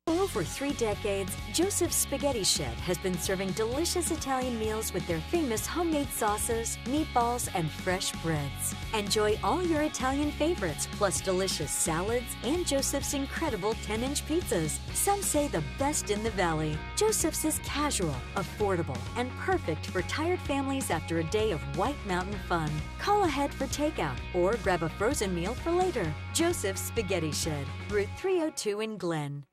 For over 3 decades, Joseph's Spaghetti Shed has been serving delicious Italian meals with their famous homemade sauces, meatballs, and fresh breads. Enjoy all your Italian favorites, plus delicious salads and Joseph's incredible 10-inch pizzas. Some say the best in the valley. Joseph's is casual, affordable, and perfect for tired families after a day of White Mountain fun. Call ahead for takeout or grab a frozen meal for later. Joseph's Spaghetti Shed, Route 302 in Glen.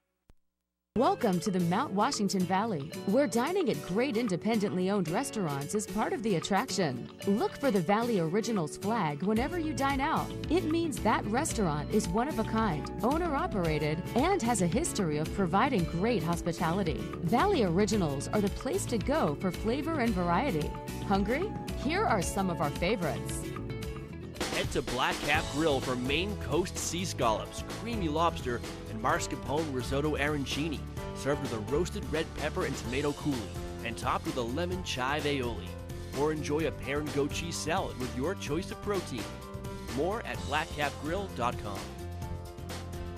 Welcome to the Mount Washington Valley, where dining at great independently owned restaurants is part of the attraction. Look for the Valley Originals flag whenever you dine out. It means that restaurant is one of a kind, owner-operated, and has a history of providing great hospitality. Valley Originals are the place to go for flavor and variety. Hungry? Here are some of our favorites. Head to Black Cap Grill for Maine Coast sea scallops, creamy lobster, and mascarpone risotto arancini, served with a roasted red pepper and tomato coulis, and topped with a lemon chive aioli. Or enjoy a pear and goat cheese salad with your choice of protein. More at blackcapgrill.com.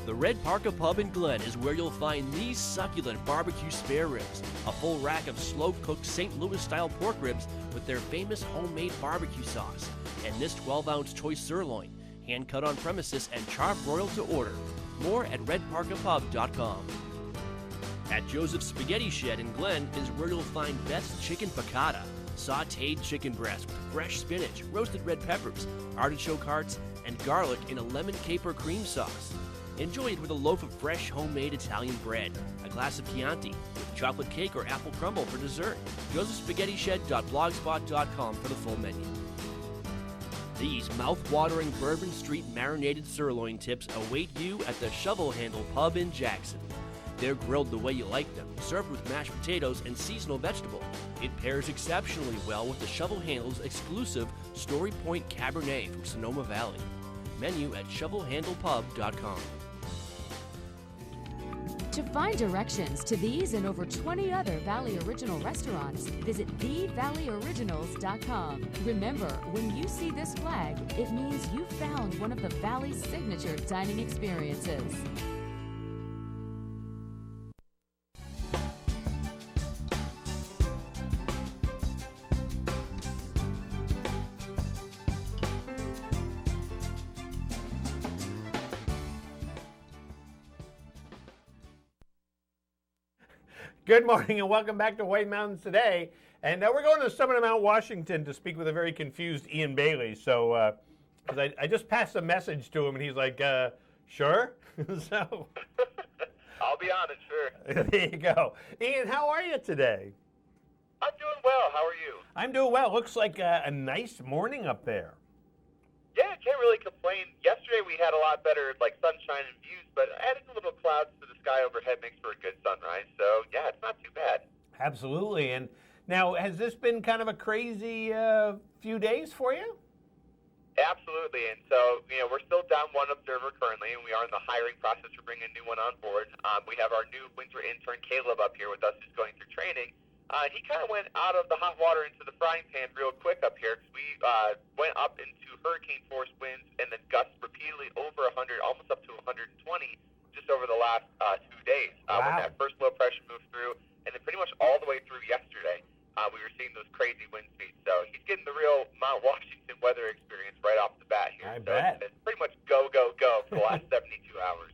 The Red Parka Pub in Glen is where you'll find these succulent barbecue spare ribs, a full rack of slow-cooked St. Louis-style pork ribs with their famous homemade barbecue sauce, and this 12-ounce choice sirloin, hand-cut on premises and charbroiled to order. More at redparkapub.com. At Joseph's Spaghetti Shed in Glen is where you'll find best chicken piccata, sautéed chicken breast with fresh spinach, roasted red peppers, artichoke hearts, and garlic in a lemon caper cream sauce. Enjoy it with a loaf of fresh homemade Italian bread, a glass of Chianti, with chocolate cake or apple crumble for dessert. josephspaghettished.blogspot.com for the full menu. These mouth-watering Bourbon Street marinated sirloin tips await you at the Shovel Handle Pub in Jackson. They're grilled the way you like them, served with mashed potatoes and seasonal vegetable. It pairs exceptionally well with the Shovel Handle's exclusive Story Point Cabernet from Sonoma Valley. Menu at shovelhandlepub.com. To find directions to these and over 20 other Valley Original restaurants, visit thevalleyoriginals.com. Remember, when you see this flag, it means you found one of the Valley's signature dining experiences. Good morning and welcome back to White Mountains Today. And we're going to the summit of Mount Washington to speak with a very confused Ian Bailey. So, because I just passed a message to him and he's like, sure? So, I'll be honest, sure. There you go. Ian, how are you today? I'm doing well. How are you? I'm doing well. Looks like a nice morning up there. Yeah, can't really complain. Yesterday we had a lot better sunshine and views, but adding a little clouds to the sky overhead makes for a good sunrise. So yeah, it's not too bad. Absolutely. And now, has this been kind of a crazy few days for you? Absolutely. And so, we're still down one observer currently, and we are in the hiring process for bringing a new one on board. We have our new winter intern, Caleb, up here with us who's going through training. He kind of went out of the hot water into the frying pan real quick up here because we went up into hurricane force winds and then gusts repeatedly over 100, almost up to 120 just over the last 2 days. Wow. When that first low pressure moved through, and then pretty much all the way through yesterday, we were seeing those crazy wind speeds. So he's getting the real Mount Washington weather experience right off the bat here. I so bet. It's pretty much go, go, go for the last 72 hours.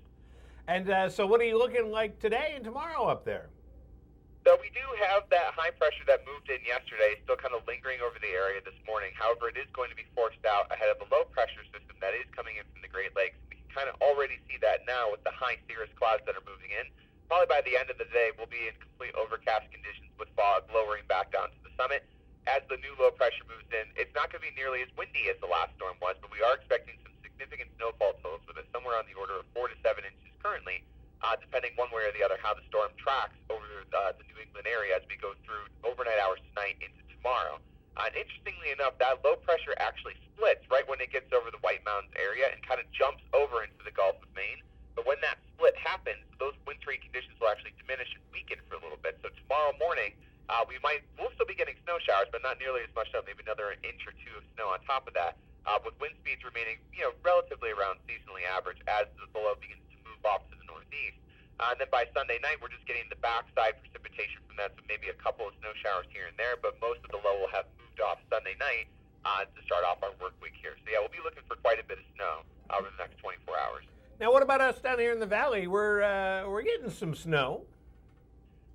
And so what are you looking like today and tomorrow up there? So we do have that high pressure that moved in yesterday still kind of lingering over the area this morning. However, it is going to be forced out ahead of a low pressure system that is coming in from the Great Lakes. We can kind of already see that now with the high cirrus clouds that are moving in. Probably by the end of the day, we'll be in complete overcast conditions with fog lowering back down to the summit. As the new low pressure moves in, it's not going to be nearly as windy as the last storm was, but we are expecting some significant snowfall totals with it somewhere on the order of 4 to 7 inches currently. depending one way or the other how the storm tracks over the New England area as we go through overnight hours tonight into tomorrow. And interestingly enough, that low pressure actually splits right when it gets over the White Mountains area and kind of jumps over into the Gulf of Maine. But when that split happens, those wintry conditions will actually diminish and weaken for a little bit. So tomorrow morning, we'll still be getting snow showers, but not nearly as much, maybe another inch or two of snow on top of that, with wind speeds remaining, relatively around seasonally average as the low begins to move off to the northeast. And then by Sunday night, we're just getting the backside precipitation from that, so maybe a couple of snow showers here and there, but most of the low will have moved off Sunday night to start off our work week here. So yeah, we'll be looking for quite a bit of snow over the next 24 hours. Now, what about us down here in the valley? We're getting some snow.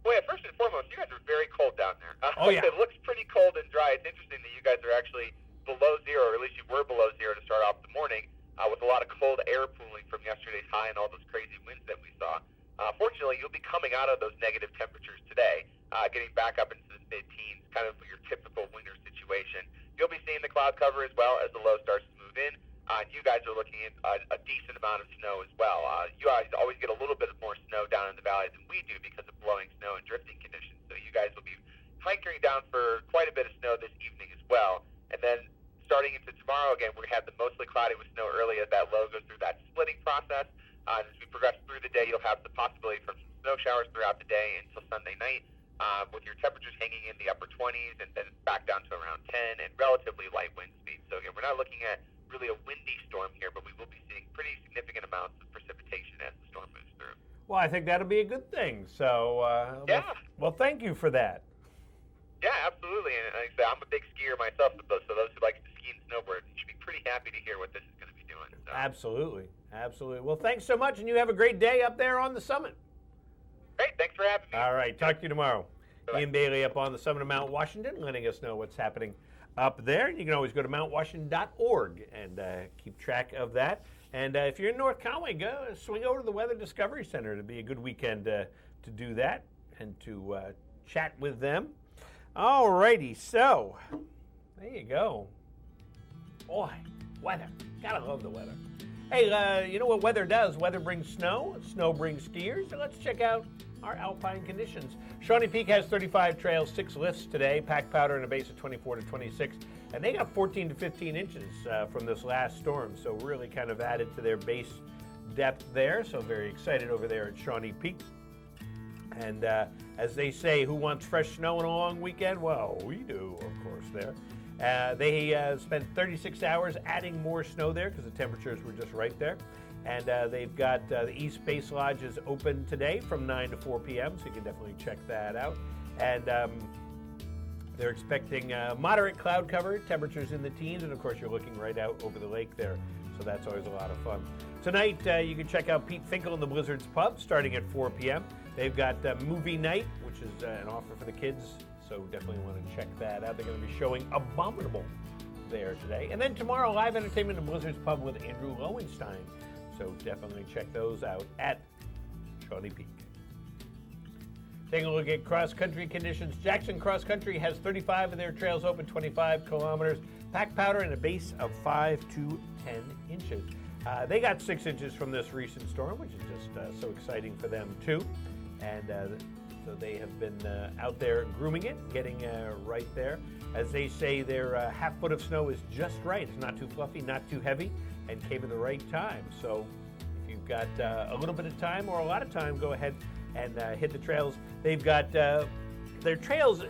Well, yeah, first and foremost, you guys are very cold down there. Oh, yeah. It looks pretty cold and dry. It's interesting that you guys are actually below zero, or at least you were below zero to start off the morning, with a lot of cold air pooling from yesterday's high and all those crazy winds that we saw. Fortunately, you'll be coming out of those negative temperatures today, getting back up into the mid-teens, kind of your typical winter situation. You'll be seeing the cloud cover as well as the low starts to move in. You guys are looking at a decent amount of snow as well. You guys always get a little bit more snow down in the valley than we do because of blowing snow and drifting conditions. So you guys will be hiking down for quite a bit of snow this evening as well. And then starting into tomorrow, again, we're going to have the mostly cloudy with snow early as that low goes through that splitting process. As we progress through the day, you'll have the possibility for some snow showers throughout the day until Sunday night, with your temperatures hanging in the upper 20s and then back down to around 10 and relatively light wind speeds. So again, we're not looking at really a windy storm here, but we will be seeing pretty significant amounts of precipitation as the storm moves through. Well, I think that'll be a good thing. So, yeah. Well, thank you for that. Yeah, absolutely. And like I said, I'm a big skier myself, so those who like to ski and snowboard, you should be pretty happy to hear what this is going to be doing. So. Absolutely. Absolutely. Well, thanks so much, and you have a great day up there on the summit. Great. Thanks for having me. All right. Talk to you tomorrow. Bye-bye. Ian Bailey up on the summit of Mount Washington, letting us know what's happening up there. You can always go to mountwashington.org and keep track of that. And if you're in North Conway, swing over to the Weather Discovery Center. It'll be a good weekend to do that and to chat with them. All righty. So, there you go. Boy, weather. Gotta love the weather. Hey, you know what weather does? Weather brings snow. Snow brings skiers. So let's check out our alpine conditions. Shawnee Peak has 35 trails, 6 lifts today, packed powder and a base of 24 to 26. And they got 14 to 15 inches from this last storm. So really kind of added to their base depth there. So very excited over there at Shawnee Peak. And as they say, who wants fresh snow in a long weekend? Well, we do, of course, there. They spent 36 hours adding more snow there because the temperatures were just right there. And they've got the East Base Lodge is open today from 9 to 4 p.m., so you can definitely check that out. And they're expecting moderate cloud cover, temperatures in the teens, and of course you're looking right out over the lake there, so that's always a lot of fun. Tonight you can check out Pete Finkel and the Blizzards Pub starting at 4 p.m. They've got movie night, which is an offer for the kids, so definitely want to check that out. They're going to be showing Abominable there today. And then tomorrow, live entertainment at Blizzards Pub with Andrew Lowenstein. So definitely check those out at Shawnee Peak. Taking a look at cross-country conditions. Jackson Cross Country has 35 of their trails open, 25 kilometers, packed powder, and a base of 5 to 10 inches. They got 6 inches from this recent storm, which is just so exciting for them, too. And so they have been out there grooming it, getting right there. As they say, their half foot of snow is just right. It's not too fluffy, not too heavy, and came at the right time. So if you've got a little bit of time or a lot of time, go ahead and hit the trails. They've got their trails,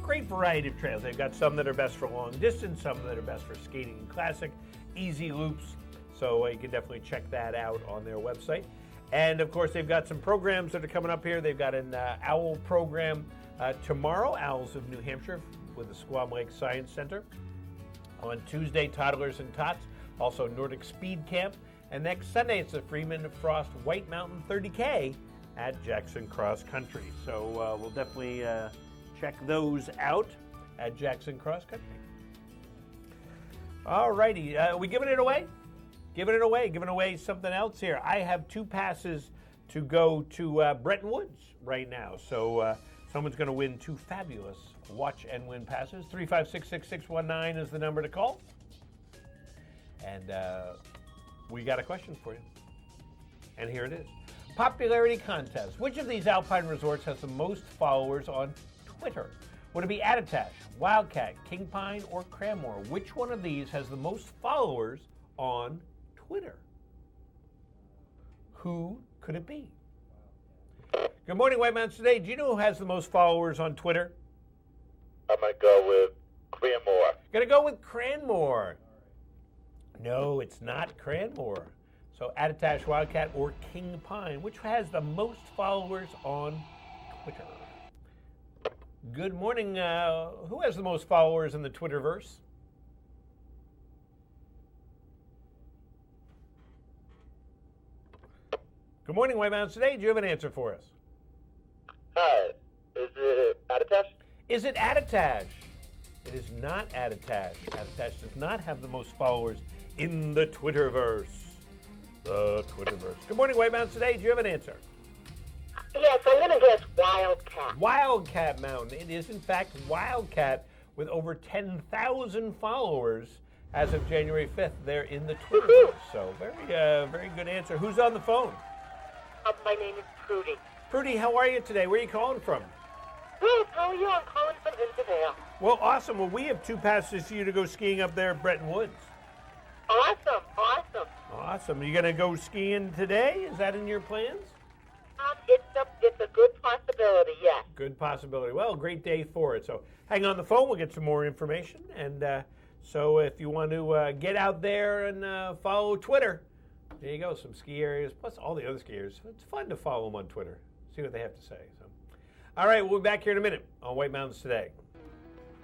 great variety of trails. They've got some that are best for long distance, some that are best for skating and classic, easy loops. So you can definitely check that out on their website. And of course, they've got some programs that are coming up here. They've got an OWL program tomorrow, Owls of New Hampshire, with the Squam Lake Science Center. On Tuesday, Toddlers and Tots, also Nordic Speed Camp. And next Sunday, it's the Freeman Frost White Mountain 30K at Jackson Cross Country. So we'll definitely check those out at Jackson Cross Country. All righty, we giving it away? Giving away something else here. I have 2 passes to go to Bretton Woods right now. So someone's going to win 2 fabulous watch and win passes. 356-6619 is the number to call. And we got a question for you. And here it is. Popularity contest. Which of these alpine resorts has the most followers on Twitter? Would it be Attitash, Wildcat, King Pine, or Cranmore? Which one of these has the most followers on Twitter? Who could it be? Good morning, White Mountains Today. Do you know who has the most followers on Twitter? I'm going to go with Cranmore. Going to go with Cranmore. No, it's not Cranmore. So Attitash, Wildcat, or King Pine. Which has the most followers on Twitter? Good morning. Who has the most followers in the Twitterverse? Good morning, White Mountains Today. Do you have an answer for us? Hi. Is it Attitash? Is it Attitash? It is not Attitash. Attitash does not have the most followers in the Twitterverse. The Twitterverse. Good morning, White Mountains Today. Do you have an answer? Yes, I'm going to guess Wildcat. Wildcat Mountain. It is, in fact, Wildcat with over 10,000 followers as of January 5th. They're in the Twitterverse. So very good answer. Who's on the phone? My name is Prudy. Prudy, how are you today? Where are you calling from? Good, how are you? I'm calling from Intervale. Well, awesome. Well, we have 2 passes for you to go skiing up there at Bretton Woods. Awesome. Awesome. Are you going to go skiing today? Is that in your plans? It's a good possibility, yes. Good possibility. Well, great day for it. So hang on the phone. We'll get some more information. And so if you want to get out there and follow Twitter, there you go. Some ski areas, plus all the other skiers. It's fun to follow them on Twitter. See what they have to say. So, all right, we'll be back here in a minute on White Mountains Today.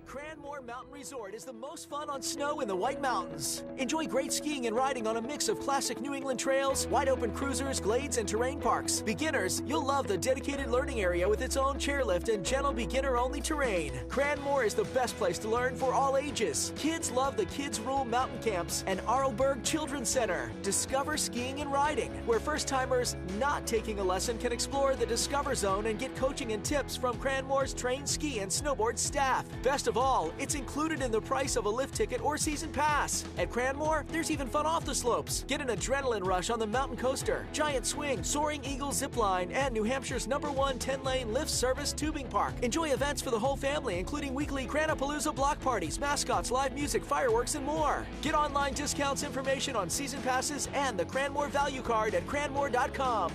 Cranmore Mountain Resort is the most fun on snow in the White Mountains. Enjoy great skiing and riding on a mix of classic New England trails, wide-open cruisers, glades, and terrain parks. Beginners, you'll love the dedicated learning area with its own chairlift and gentle beginner-only terrain. Cranmore is the best place to learn for all ages. Kids love the Kids Rule Mountain Camps and Arlberg Children's Center. Discover skiing and riding, where first-timers not taking a lesson can explore the Discover Zone and get coaching and tips from Cranmore's trained ski and snowboard staff. Best of all, it's included in the price of a lift ticket or season pass. At Cranmore, there's even fun off the slopes. Get an adrenaline rush on the mountain coaster, giant swing, Soaring Eagle zip line, and New Hampshire's #1 10-lane lift service tubing park. Enjoy events for the whole family, including weekly Cranapalooza block parties, mascots, live music, fireworks, and more. Get online discounts, information on season passes, and the Cranmore value card at cranmore.com.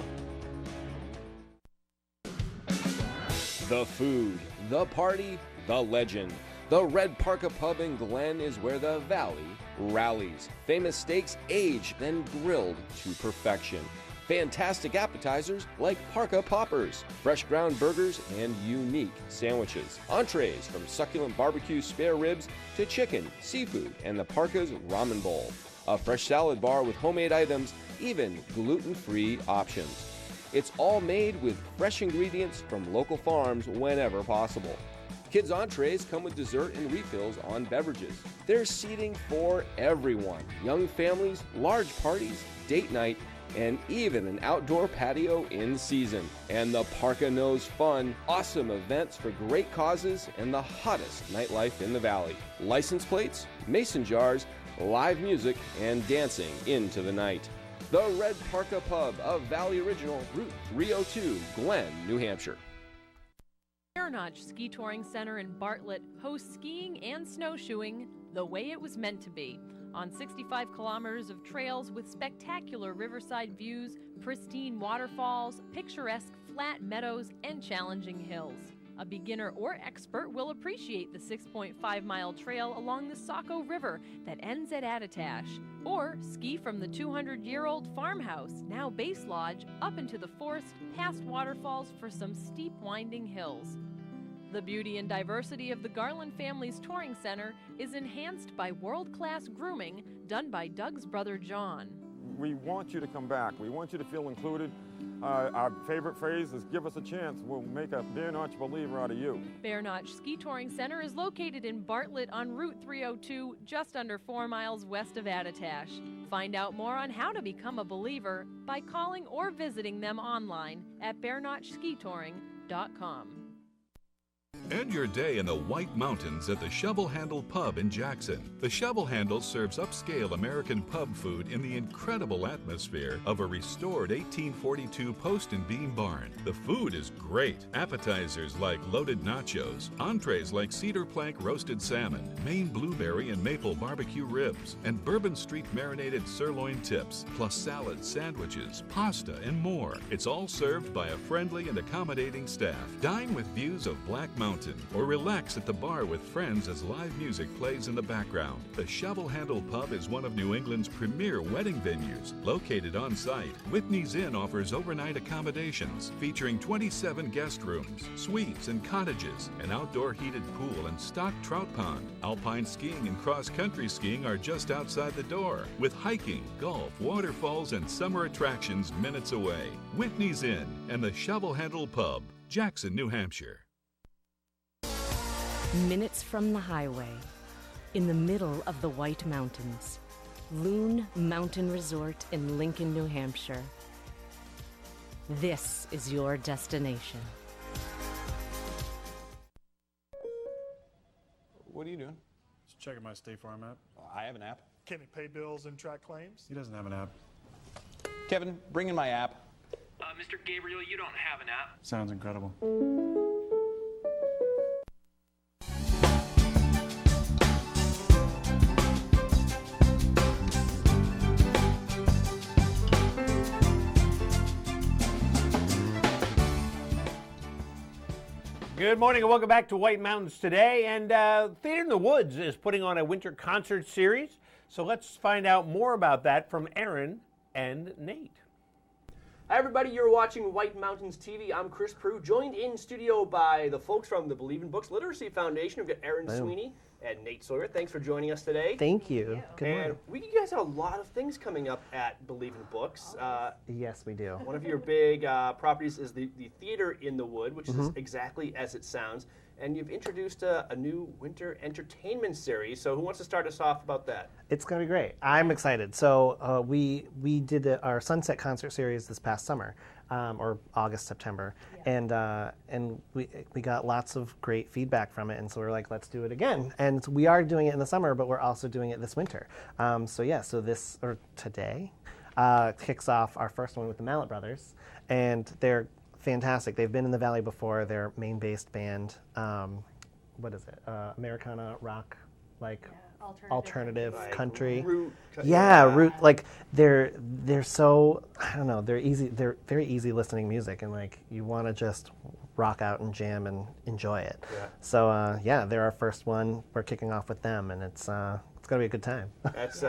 The food, the party, the legend. The Red Parka Pub in Glen is where the Valley rallies. Famous steaks aged, then grilled to perfection. Fantastic appetizers like Parka Poppers, fresh ground burgers, and unique sandwiches. Entrees from succulent barbecue spare ribs to chicken, seafood, and the Parka's Ramen Bowl. A fresh salad bar with homemade items, even gluten-free options. It's all made with fresh ingredients from local farms whenever possible. Kids' entrees come with dessert and refills on beverages. There's seating for everyone. Young families, large parties, date night, and even an outdoor patio in season. And the Parka knows fun, awesome events for great causes, and the hottest nightlife in the valley. License plates, mason jars, live music, and dancing into the night. The Red Parka Pub, a Valley Original, Route 302, Glen, New Hampshire. Bear Notch Ski Touring Center in Bartlett hosts skiing and snowshoeing the way it was meant to be, on 65 kilometers of trails with spectacular riverside views, pristine waterfalls, picturesque flat meadows, and challenging hills. A beginner or expert will appreciate the 6.5-mile trail along the Saco River that ends at Attitash, or ski from the 200-year-old farmhouse, now Base Lodge, up into the forest past waterfalls for some steep winding hills. The beauty and diversity of the Garland Family's Touring Center is enhanced by world-class grooming done by Doug's brother John. We want you to come back. We want you to feel included. Our favorite phrase is, give us a chance. We'll make a Bear Notch believer out of you. Bear Notch Ski Touring Center is located in Bartlett on Route 302, just under 4 miles west of Attitash. Find out more on how to become a believer by calling or visiting them online at bearnotchskitouring.com. End your day in the White Mountains at the Shovel Handle Pub in Jackson. The Shovel Handle serves upscale American pub food in the incredible atmosphere of a restored 1842 post and beam barn. The food is great. Appetizers like loaded nachos, entrees like cedar plank roasted salmon, Maine blueberry and maple barbecue ribs, and Bourbon Street marinated sirloin tips, plus salads, sandwiches, pasta, and more. It's all served by a friendly and accommodating staff. Dine with views of Black Mountain or relax at the bar with friends as live music plays in the background. The Shovel Handle Pub is one of New England's premier wedding venues. Located on site, Whitney's Inn offers overnight accommodations featuring 27 guest rooms, suites, and cottages, an outdoor heated pool and stocked trout pond. Alpine skiing and cross-country skiing are just outside the door, with hiking, golf, waterfalls, and summer attractions minutes away. Whitney's Inn and the Shovel Handle Pub, Jackson, New Hampshire. Minutes from the highway, in the middle of the White Mountains, Loon Mountain Resort in Lincoln, New Hampshire. This is your destination. What are you doing? Just checking my State Farm app. I have an app. Can he pay bills and track claims? He doesn't have an app. Kevin, bring in my app. Mr. Gabriel, you don't have an app. Sounds incredible. Good morning and welcome back to White Mountains Today. And Theater in the Woods is putting on a winter concert series. So let's find out more about that from Aaron and Nate. Hi everybody, you're watching White Mountains TV. I'm Chris Prue, joined in studio by the folks from the Believe in Books Literacy Foundation. We've got Aaron Sweeney and Nate Sawyer. Thanks for joining us today. Thank you. Good And morning. you guys have a lot of things coming up at Believe in Books. Yes, we do. One of your big properties is the Theater in the Wood, which is Mhm. exactly as it sounds. And you've introduced a new winter entertainment series. So who wants to start us off about that? It's going to be great. I'm excited. So we did our Sunset concert series this past summer, or August, September, and we got lots of great feedback from it. And so we're like, let's do it again. And we are doing it in the summer, but we're also doing it this winter. So today kicks off our first one with the Mallet Brothers, and they're fantastic. They've been in the Valley before. They're Maine-based band. What is it? Americana rock, like alternative Like country. root- Root. Like they're so, I don't know. They're easy. They're very easy listening music, and like you want to just rock out and jam and enjoy it. Yeah. So they're our first one. We're kicking off with them, and it's gonna be a good time. That's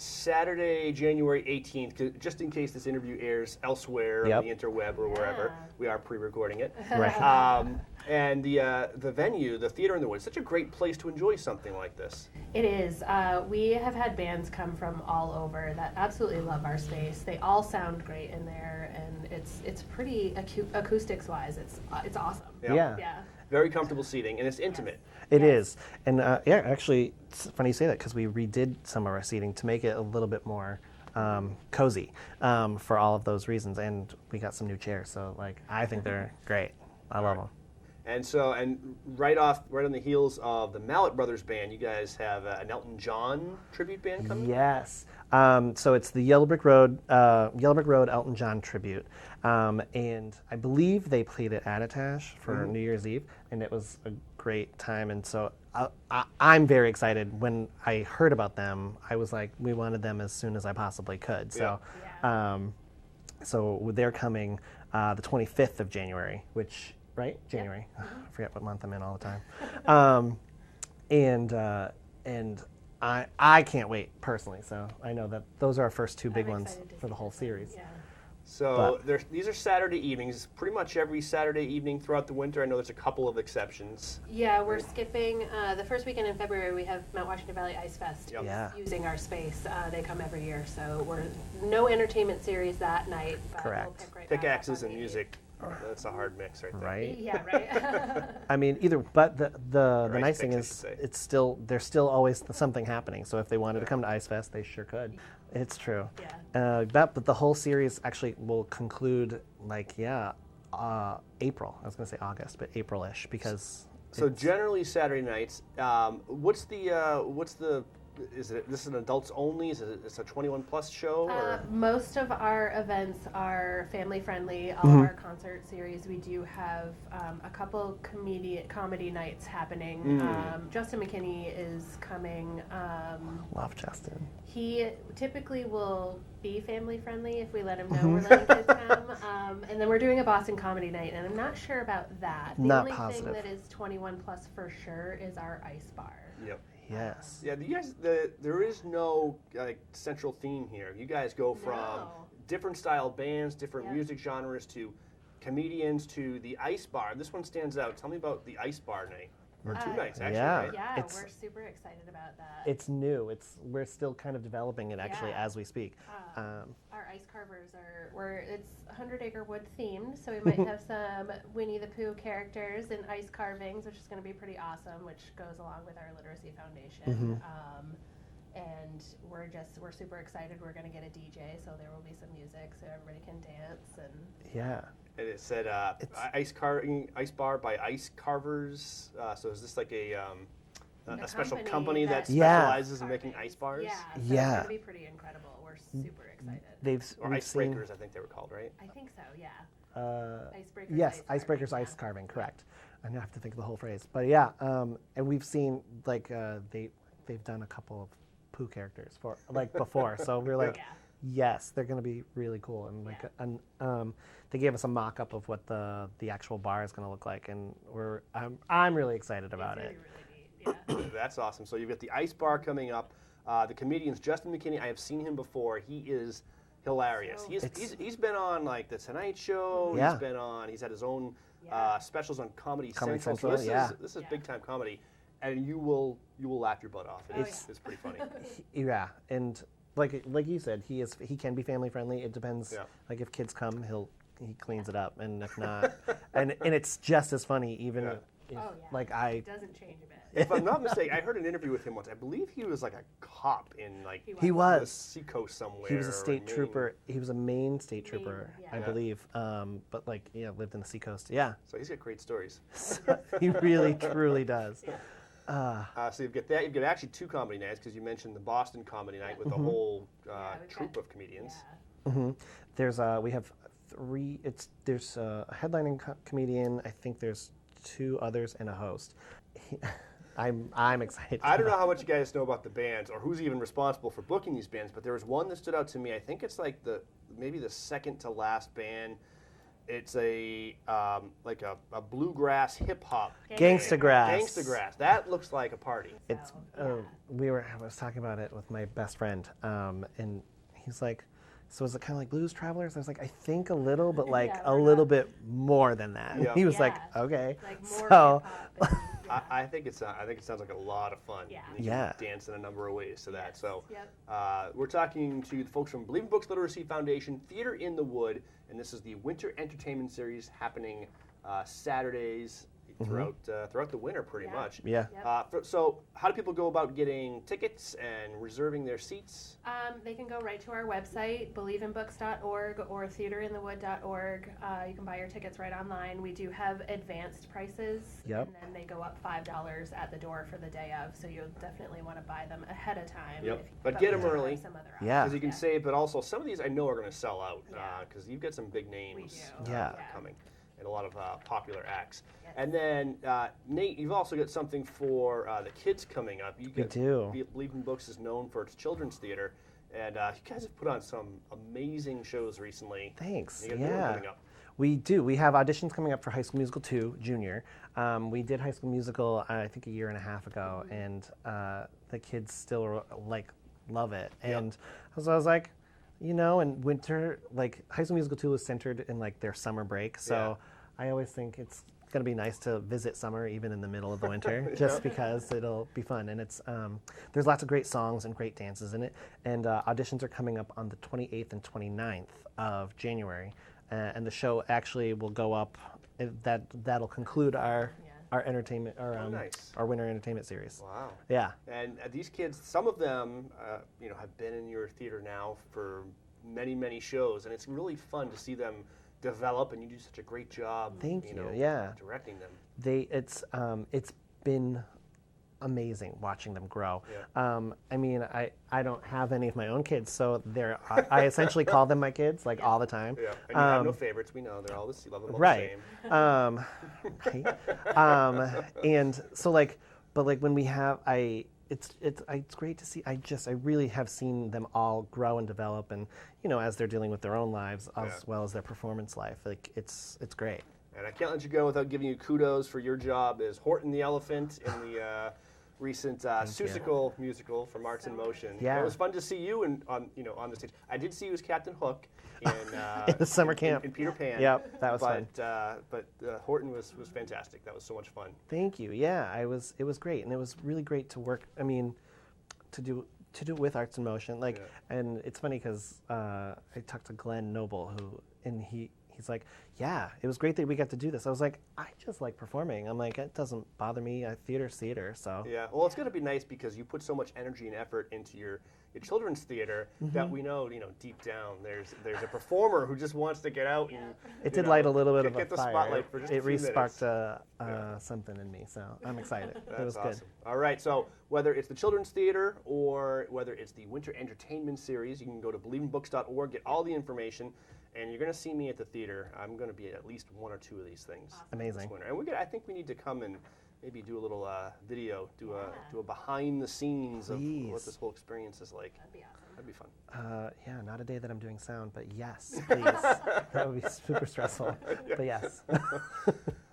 Saturday, January 18th, just in case this interview airs elsewhere on the interweb or wherever. We are pre-recording it. Right. And the venue, the Theater in the Woods, such a great place to enjoy something like this. It is. We have had bands come from all over that absolutely love our space. They all sound great in there, and it's pretty acoustics-wise. It's awesome. Yeah. Very comfortable seating, and it's intimate. It is. And actually, it's funny you say that because we redid some of our seating to make it a little bit more cozy for all of those reasons. And we got some new chairs. So, I think they're great. I love them. And so, right on the heels of the Mallet Brothers band, you guys have an Elton John tribute band coming? Yes. So it's the Yellow Brick Road Elton John tribute. And I believe they played at Attitash for New Year's Eve, and it was a great time. And so I'm very excited. When I heard about them, I was like, we wanted them as soon as I possibly could. So, so they're coming the 25th of January, which, right? January. I forget what month I'm in all the time. And I can't wait personally. So I know that those are our first two big ones for the whole series. So these are Saturday evenings, pretty much every Saturday evening throughout the winter. I know there's a couple of exceptions. Yeah, we're skipping the first weekend in February. We have Mount Washington Valley Ice Fest using our space. They come every year, so we're no entertainment series that night. But Correct. We'll pick right back Pickaxes and music. That's a hard mix right there. Right? Yeah, right. I mean, but the nice thing is there's still always something happening. So if they wanted to come to Ice Fest, they sure could. It's true. Yeah. But the whole series actually will conclude April. I was going to say August, but April-ish, because So generally Saturday nights. What's the? Is it this is an adults only? Is it it's a 21 plus show? Or? Most of our events are family friendly. All Mhm. of our concert series, we do have a couple comedy nights happening. Mm. Justin McKinney is coming. Love Justin. He typically will be family friendly if we let him know we're letting kids come. And then we're doing a Boston comedy night, and I'm not sure about that. The Not only positive. thing that is 21 plus for sure is our ice bar. Yep. Yes. Yeah, you guys. There is no like central theme here. You guys go from different style bands, different music genres to comedians to the ice bar. This one stands out. Tell me about the ice bar night. Or two nights, actually. Yeah. Right? Yeah, It's- we're super excited about that. It's new. We're still kind of developing it actually Yeah. as we speak. Our ice carvers it's 100 Acre Wood themed, so we might have some Winnie the Pooh characters and ice carvings, which is going to be pretty awesome, which goes along with our Literacy Foundation. And we're super excited. We're going to get a DJ, so there will be some music, so everybody can dance and. Yeah. And it said ice bar by Ice Carvers. So is this like a special company that specializes in making ice bars? Yeah. So Yeah. It's going to be pretty incredible. We're super excited. Or we've icebreakers, seen- I think they were called, right? I think so. Yeah. Icebreakers. Yes, Icebreakers Ice Carving, correct. I now have to think of the whole phrase. But yeah, and we've seen like they've done a couple of Pooh characters for like before, so we're like, yes, they're going to be really cool. And like, they gave us a mock-up of what the actual bar is going to look like, and I'm really excited about it. That's awesome. So you've got the ice bar coming up. The comedian's Justin McKinney. I have seen him before. He is hilarious. He's been on like the Tonight Show. Yeah. He's had his own specials on Comedy Comedy Central. Central, yeah. This is big time comedy, and you will laugh your butt off. It's pretty funny. Yeah, and like you said, he can be family friendly. It depends. Yeah. Like if kids come, he cleans it up, and if not, and it's just as funny even. If, like It doesn't change a bit. If I'm not mistaken, I heard an interview with him once. I believe he was like a cop in like He was. the seacoast somewhere. He was a or state Maine. trooper. He was a Maine state trooper, I Yeah. believe. But like, lived in the seacoast. Yeah. So he's got great stories. He really, truly does. So you've got that. You've got actually two comedy nights because you mentioned the Boston comedy night with the whole troupe of comedians. There's we have three. There's a headlining comedian. I think there's two others and a host. I'm excited. I don't know how much you guys know about the bands or who's even responsible for booking these bands, but there was one that stood out to me. I think it's like maybe the second to last band. It's a like a bluegrass hip hop. Gangsta Grass. Gangsta Grass. That looks like a party. It's I was talking about it with my best friend, and he's like, so is it kind of like Blues Travelers? I was like, I think a little, but like a little bit more than that. Yeah. He was like, okay. Like more so I think it sounds like a lot of fun. Yeah. You Yeah. can dance in a number of ways to that. So Yep. we're talking to the folks from Believe in Books Literacy Foundation, Theater in the Wood, and this is the Winter Entertainment Series happening Saturdays throughout the winter, pretty much. Yeah. So how do people go about getting tickets and reserving their seats? They can go right to our website, believeinbooks.org or theaterinthewood.org. You can buy your tickets right online. We do have advanced prices, Yep. and then they go up $5 at the door for the day of, so you'll definitely want to buy them ahead of time. Yep. if- But get we them do have early. some other Yeah. Because you can save, but also some of these I know are going to sell out because you've got some big names coming and a lot of popular acts. And then, Nate, you've also got something for the kids coming up. We do. Believe in Books is known for its children's theater, and you guys have put on some amazing shows recently. Thanks. You got a new one Yeah. coming up. We do. We have auditions coming up for High School Musical 2 Junior. We did High School Musical, I think, a year and a half ago, and the kids still love it. And so I was like, in winter, like High School Musical 2 is centered in like their summer break, so I always think it's going to be nice to visit summer even in the middle of the winter, just because it'll be fun. And it's there's lots of great songs and great dances in it. And auditions are coming up on the 28th and 29th of January. And the show actually will go up. That'll conclude our entertainment, our winter entertainment series. Wow. Yeah. And these kids, some of them, have been in your theater now for many, many shows, and it's really fun to see them develop, and you do such a great job. Thank you. know, Yeah. directing them. It's been amazing watching them grow. Yeah. I mean, I don't have any of my own kids, so I essentially call them my kids like all the time. Yeah, and you have no favorites. We know they're all the love them all right. the same. Right. And so but when we have it's great to see. I really have seen them all grow and develop, and as they're dealing with their own lives as well as their performance life. Like it's great. And I can't let you go without giving you kudos for your job as Horton the Elephant in the recent Seussical musical from Arts in Motion. Yeah. It was fun to see you on the stage. I did see you as Captain Hook in the summer camp in Peter Pan. Yep, that was fun. But Horton was fantastic. That was so much fun. Thank you. Yeah, it was great, and it was really great to work. I mean, to do it with Arts in Motion. And it's funny because I talked to Glenn Noble, he's like, yeah, it was great that we got to do this. I was like, I just like performing. I'm like, it doesn't bother me. Theater's theater, so. Yeah, well, it's going to be nice because you put so much energy and effort into your children's theater that we know, deep down, there's a performer who just wants to get out and it did light a little bit of a get the fire. spotlight for just it a few re-sparked minutes. something in me, so I'm excited. That's it was awesome. good. All right, so whether it's the children's theater or whether it's the winter entertainment series, you can go to believeinbooks.org, get all the information. And you're going to see me at the theater. I'm going to be at least one or two of these things. Amazing. This winter. And I think we need to come and maybe do a little video, do a behind the scenes of what this whole experience is like. That'd be awesome. That'd be fun. Yeah, not a day that I'm doing sound, but yes, please. That would be super stressful, but yes.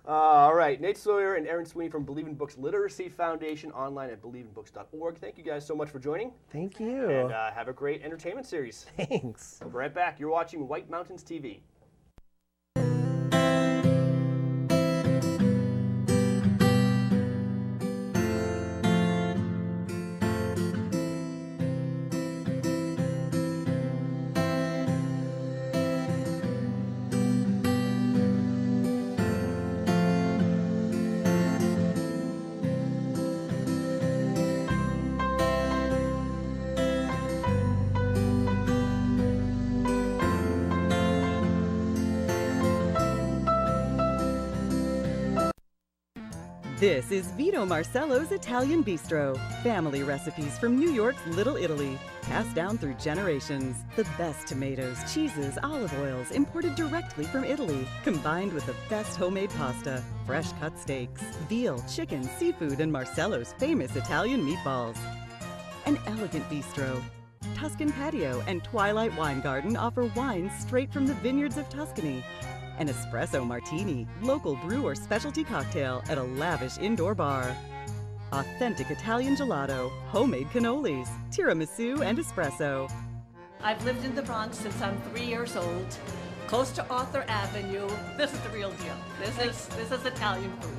All right, Nate Sawyer and Erin Sweeney from Believe in Books Literacy Foundation, online at believeinbooks.org. Thank you guys so much for joining. Thank you. And have a great entertainment series. Thanks. We'll be right back. You're watching White Mountains TV. This is Vito Marcello's Italian Bistro. Family recipes from New York's Little Italy, passed down through generations. The best tomatoes, cheeses, olive oils imported directly from Italy, combined with the best homemade pasta, fresh cut steaks, veal, chicken, seafood, and Marcello's famous Italian meatballs. An elegant bistro. Tuscan Patio and Twilight Wine Garden offer wines straight from the vineyards of Tuscany. An espresso martini, local brew or specialty cocktail at a lavish indoor bar. Authentic Italian gelato, homemade cannolis, tiramisu, and espresso. I've lived in the Bronx since I'm 3 years old, close to Arthur Avenue. This is the real deal. This is Italian food.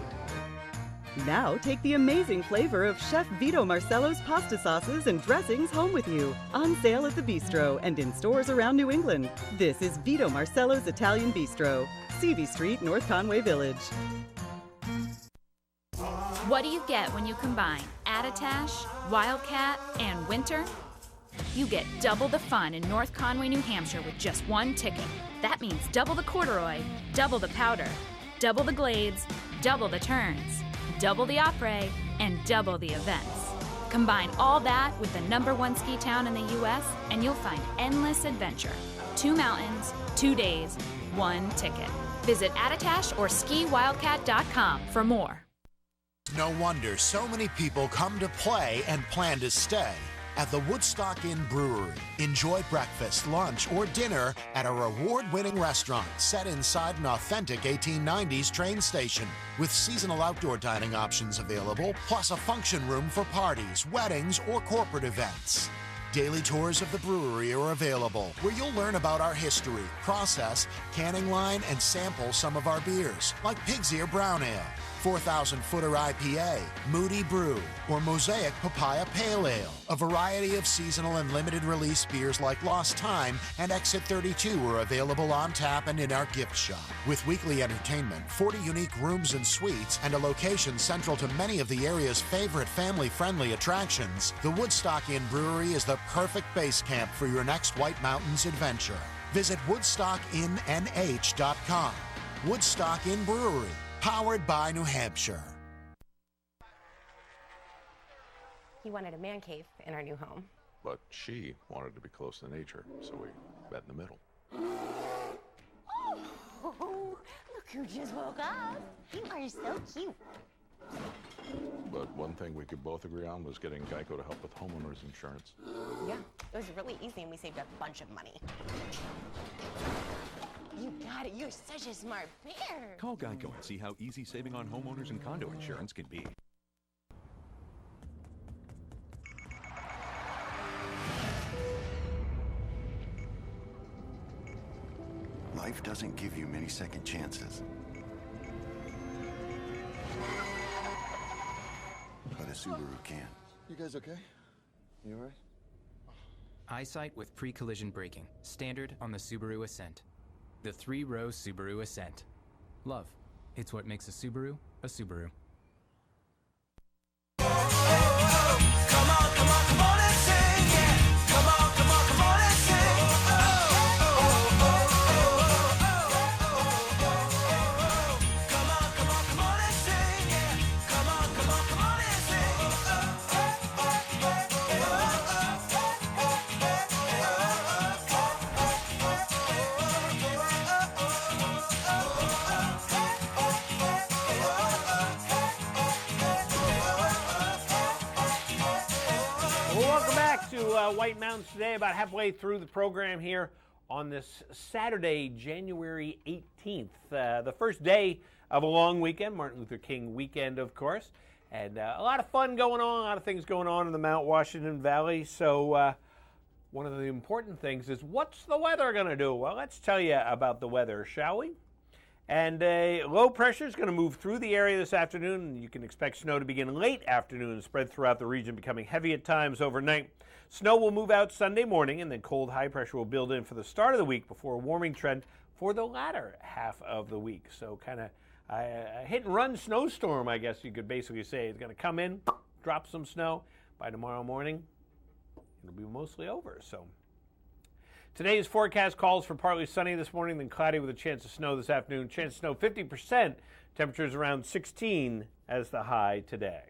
Now take the amazing flavor of Chef Vito Marcello's pasta sauces and dressings home with you. On sale at the Bistro and in stores around New England. This is Vito Marcello's Italian Bistro, CV Street, North Conway Village. What do you get when you combine Attitash, Wildcat, and Winter? You get double the fun in North Conway, New Hampshire with just one ticket. That means double the corduroy, double the powder, double the glades, double the turns, double the opera, and double the events. Combine all that with the #1 ski town in the U.S. and you'll find endless adventure. 2 mountains, 2 days, 1 ticket. Visit Attitash or skiwildcat.com for more. No wonder so many people come to play and plan to stay at the Woodstock Inn Brewery. Enjoy breakfast, lunch, or dinner at a award-winning restaurant set inside an authentic 1890s train station with seasonal outdoor dining options available, plus a function room for parties, weddings, or corporate events. Daily tours of the brewery are available, where you'll learn about our history, process, canning line, and sample some of our beers, like Pig's Ear Brown Ale, 4,000-footer IPA, Moody Brew, or Mosaic Papaya Pale Ale. A variety of seasonal and limited release beers like Lost Time and Exit 32 are available on tap and in our gift shop. With weekly entertainment, 40 unique rooms and suites, and a location central to many of the area's favorite family-friendly attractions, the Woodstock Inn Brewery is the perfect base camp for your next White Mountains adventure. Visit WoodstockInNH.com. Woodstock Inn Brewery, powered by New Hampshire. He wanted a man cave in our new home. But she wanted to be close to nature, so we met in the middle. Oh, look who just woke up. You are so cute. But one thing we could both agree on was getting Geico to help with homeowners insurance. Yeah, it was really easy and we saved a bunch of money. You got it. You're such a smart bear. Call Geico and see how easy saving on homeowners and condo insurance can be. Life doesn't give you many second chances. But a Subaru can. You guys okay? You alright? EyeSight with pre-collision braking. Standard on the Subaru Ascent. The 3-row Subaru Ascent. Love. It's what makes a Subaru a Subaru. White Mountains today, about halfway through the program here on this Saturday, January 18th, the first day of a long weekend, Martin Luther King weekend, of course, and a lot of fun going on, a lot of things going on in the Mount Washington Valley. So one of the important things is, what's the weather going to do? Well, let's tell you about the weather, shall we? And low pressure is going to move through the area this afternoon. You can expect snow to begin late afternoon and spread throughout the region, becoming heavy at times overnight. Snow will move out Sunday morning, and then cold high pressure will build in for the start of the week before a warming trend for the latter half of the week. So kind of a hit-and-run snowstorm, I guess you could basically say. It's going to come in, drop some snow. By tomorrow morning, it'll be mostly over. So today's forecast calls for partly sunny this morning, then cloudy with a chance of snow this afternoon. Chance of snow 50%. Temperatures around 16 as the high today.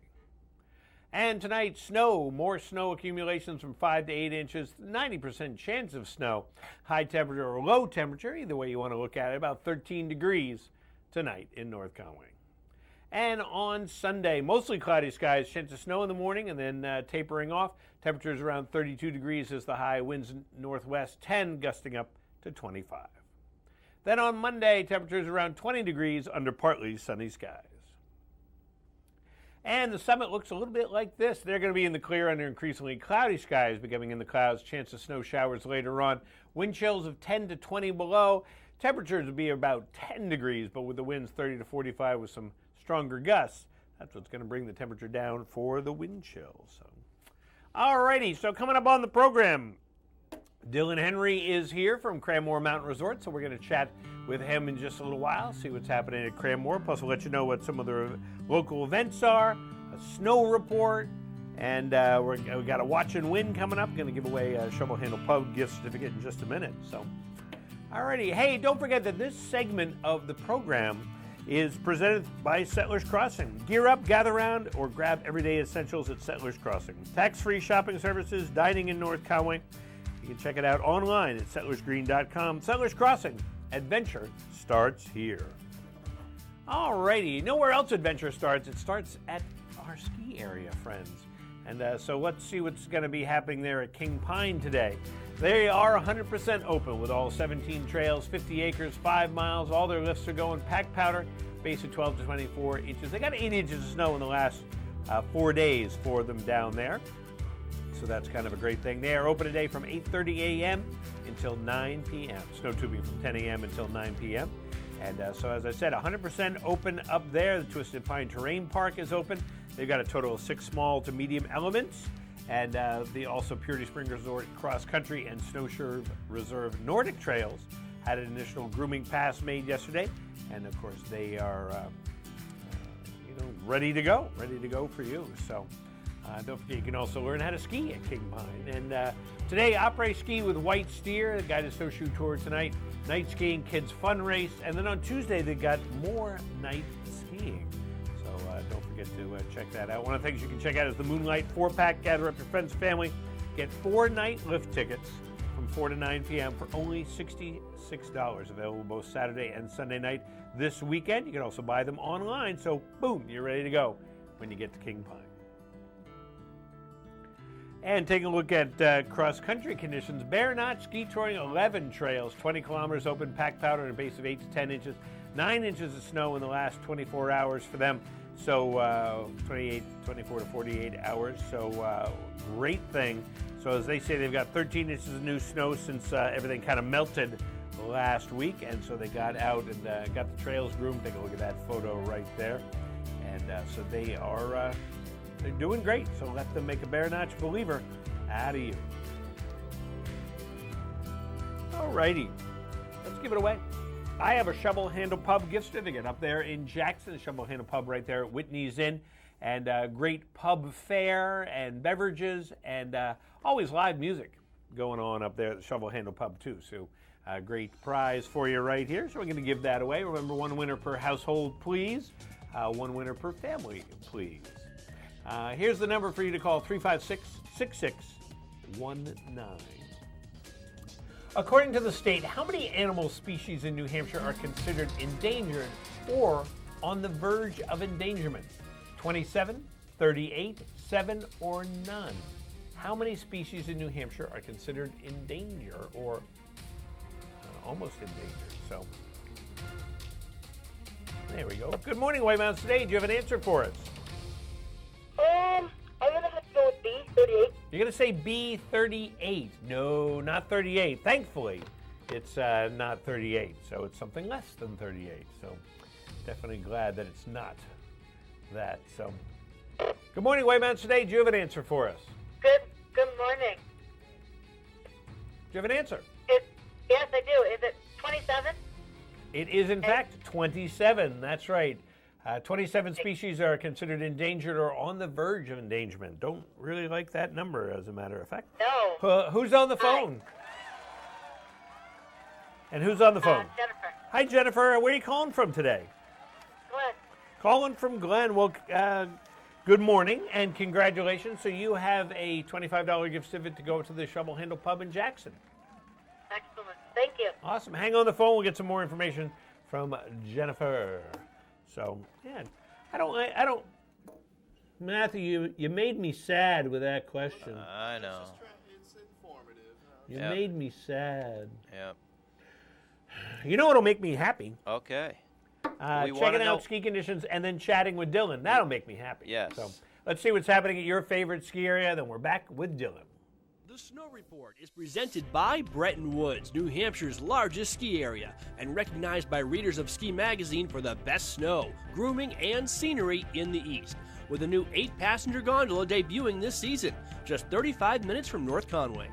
And tonight, snow, more snow accumulations from 5 to 8 inches, 90% chance of snow. High temperature or low temperature, either way you want to look at it, about 13 degrees tonight in North Conway. And on Sunday, mostly cloudy skies, chance of snow in the morning and then tapering off. Temperatures around 32 degrees as the high, winds northwest 10, gusting up to 25. Then on Monday, temperatures around 20 degrees under partly sunny skies. And the summit looks a little bit like this. They're going to be in the clear under increasingly cloudy skies, becoming in the clouds. Chance of snow showers later on. Wind chills of 10 to 20 below. Temperatures will be about 10 degrees, but with the winds 30 to 45 with some stronger gusts, that's what's going to bring the temperature down for the wind chills. So, alrighty, so coming up on the program, Dylan Henry is here from Cranmore Mountain Resort, so we're going to chat with him in just a little while, see what's happening at Cranmore. Plus, we'll let you know what some of the local events are, a snow report, and we got a Watch and Win coming up. Going to give away a Shovel Handle Pub gift certificate in just a minute. So, alrighty. Hey, don't forget that this segment of the program is presented by Settlers Crossing. Gear up, gather around, or grab everyday essentials at Settlers Crossing. Tax-free shopping services, dining in North Conway. You can check it out online at settlersgreen.com. Settlers Crossing, adventure starts here. Alrighty, you know where else adventure starts? It starts at our ski area, friends. And so let's see what's going to be happening there at King Pine today. They are 100% open with all 17 trails, 50 acres, 5 miles. All their lifts are going packed powder, base of 12 to 24 inches. They got 8 inches of snow in the last 4 days for them down there. So that's kind of a great thing. They are open today from 8:30 a.m. until 9 p.m. Snow tubing from 10 a.m. until 9 p.m. And so, as I said, 100% open up there. The Twisted Pine Terrain Park is open. They've got a total of 6 small to medium elements. And the also Purity Spring Resort Cross Country and Snowshoe Reserve Nordic Trails had an initial grooming pass made yesterday. And, of course, they are ready to go for you. So Don't forget, you can also learn how to ski at King Pine. And today, Après Ski with White Steer, the Guided Snowshoe Tour tonight, night skiing, kids fun race, and then on Tuesday, they got more night skiing. So don't forget to check that out. One of the things you can check out is the Moonlight 4-pack. Gather up your friends and family. Get 4 night lift tickets from 4 to 9 p.m. for only $66. Available both Saturday and Sunday night this weekend. You can also buy them online. So, boom, you're ready to go when you get to King Pine. And taking a look at cross-country conditions, Bear Notch Ski Touring 11 trails, 20 kilometers open, packed powder at a base of 8 to 10 inches, 9 inches of snow in the last 24 hours for them. So 24 to 48 hours. So great thing. So as they say, they've got 13 inches of new snow since everything kind of melted last week. And so they got out and got the trails groomed. Take a look at that photo right there. And so they are... they're doing great, so let them make a Bear Notch believer out of you. Alrighty, let's give it away. I have a Shovel Handle Pub gift certificate up there in Jackson, the Shovel Handle Pub right there at Whitney's Inn, and great pub fare and beverages, and always live music going on up there at the Shovel Handle Pub too. So great prize for you right here. So we're going to give that away. Remember, 1 winner per household, please. 1 winner per family, please. Here's the number for you to call, 356-6619. According to the state, how many animal species in New Hampshire are considered endangered or on the verge of endangerment? 27, 38, 7, or none? How many species in New Hampshire are considered in danger or almost endangered? So, there we go. Good morning, White Mountains Today. Do you have an answer for us? I'm going to have to go with B, 38. You're going to say B38. No, not 38. Thankfully, it's not 38. So it's something less than 38. So definitely glad that it's not that. So good morning, White Mountains Today. Do you have an answer for us? Good morning. Do you have an answer? Yes, I do. Is it 27? It is, in fact, 27. That's right. 27 species are considered endangered or on the verge of endangerment. Don't really like that number, as a matter of fact. No. Who's on the phone? And who's on the phone? Jennifer. Hi, Jennifer. Where are you calling from today? Glenn. Calling from Glen. Well, good morning and congratulations. So you have a $25 gift certificate to go to the Shovel Handle Pub in Jackson. Excellent. Thank you. Awesome. Hang on the phone. We'll get some more information from Jennifer. So, yeah, I don't, Matthew, you made me sad with that question. I know. It's informative. You made me sad. Yep. You know what'll make me happy? Okay. Checking out ski conditions and then chatting with Dylan. That'll make me happy. Yes. So, let's see what's happening at your favorite ski area, then we're back with Dylan. The Snow Report is presented by Bretton Woods, New Hampshire's largest ski area, and recognized by readers of Ski Magazine for the best snow, grooming, and scenery in the East. With a new 8-passenger gondola debuting this season, just 35 minutes from North Conway.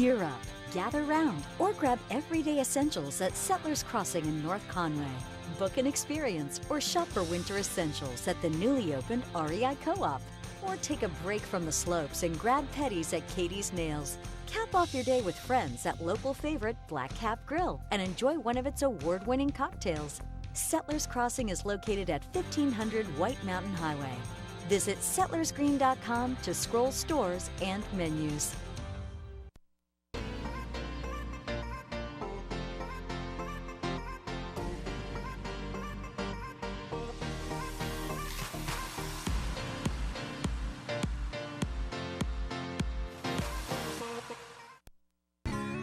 Gear up, gather round, or grab everyday essentials at Settlers Crossing in North Conway. Book an experience or shop for winter essentials at the newly opened REI Co-op. Or take a break from the slopes and grab petties at Katie's Nails. Cap off your day with friends at local favorite Black Cap Grill and enjoy one of its award-winning cocktails. Settlers Crossing is located at 1500 White Mountain Highway. Visit settlersgreen.com to scroll stores and menus.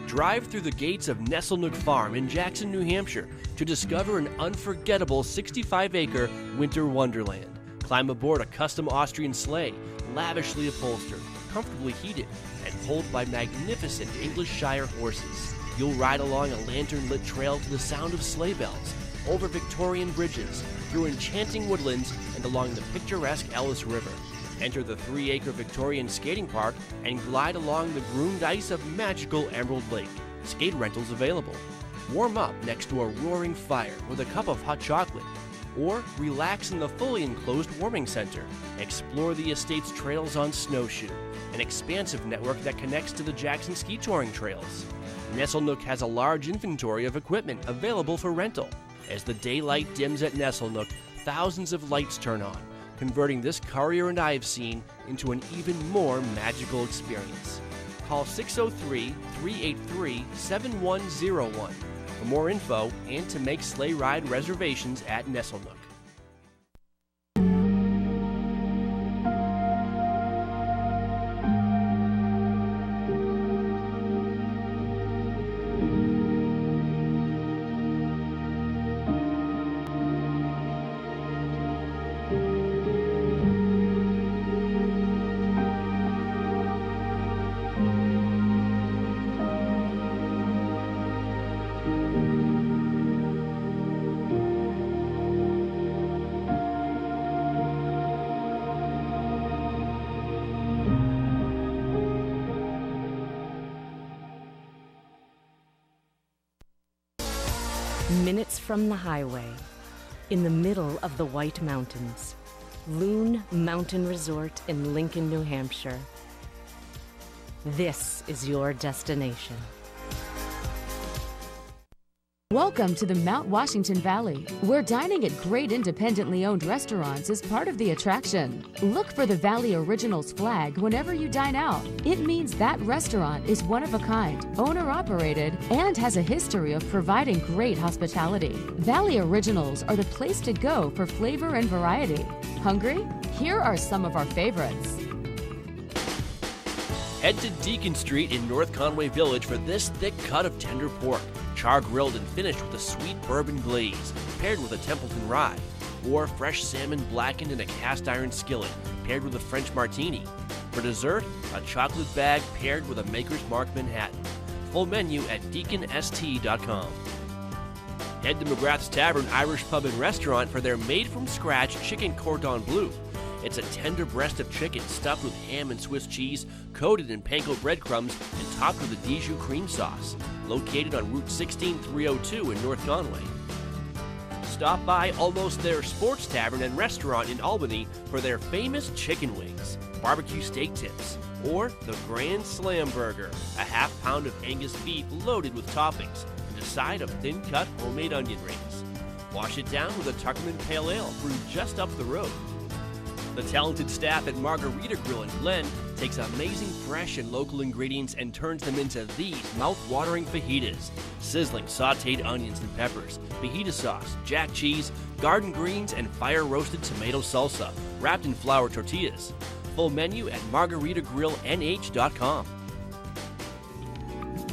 Drive through the gates of Nesselnook Farm in Jackson, New Hampshire to discover an unforgettable 65-acre winter wonderland. Climb aboard a custom Austrian sleigh, lavishly upholstered, comfortably heated, and pulled by magnificent English Shire horses. You'll ride along a lantern-lit trail to the sound of sleigh bells, over Victorian bridges, through enchanting woodlands, and along the picturesque Ellis River. Enter the 3-acre Victorian skating park and glide along the groomed ice of magical Emerald Lake. Skate rentals available. Warm up next to a roaring fire with a cup of hot chocolate. Or relax in the fully enclosed warming center. Explore the estate's trails on snowshoe, an expansive network that connects to the Jackson ski touring trails. Nesselnook has a large inventory of equipment available for rental. As the daylight dims at Nesselnook, thousands of lights turn on, converting this Currier and Ives scene into an even more magical experience. Call 603-383-7101 for more info and to make sleigh ride reservations at Nesselnook. Minutes from the highway, in the middle of the White Mountains, Loon Mountain Resort in Lincoln, New Hampshire. This is your destination. Welcome to the Mount Washington Valley, where dining at great independently owned restaurants is part of the attraction. Look for the Valley Originals flag whenever you dine out. It means that restaurant is one of a kind, owner-operated, and has a history of providing great hospitality. Valley Originals are the place to go for flavor and variety. Hungry? Here are some of our favorites. Head to Deacon Street in North Conway Village for this thick cut of tender pork, char-grilled and finished with a sweet bourbon glaze, paired with a Templeton rye, or fresh salmon blackened in a cast-iron skillet, paired with a French martini. For dessert, a chocolate bag paired with a Maker's Mark Manhattan. Full menu at deaconst.com. Head to McGrath's Tavern Irish Pub and Restaurant for their made-from-scratch chicken cordon bleu. It's a tender breast of chicken stuffed with ham and Swiss cheese, coated in panko breadcrumbs, and topped with a Dijon cream sauce. Located on Route 16302 in North Conway. Stop by Almost There Sports Tavern and Restaurant in Albany for their famous chicken wings, barbecue steak tips, or the Grand Slam Burger, a half pound of Angus beef loaded with toppings, and a side of thin-cut homemade onion rings. Wash it down with a Tuckerman Pale Ale brewed just up the road. The talented staff at Margarita Grill in Glen takes amazing fresh and local ingredients and turns them into these mouth-watering fajitas. Sizzling sautéed onions and peppers, fajita sauce, jack cheese, garden greens, and fire-roasted tomato salsa, wrapped in flour tortillas. Full menu at margaritagrilLNH.com.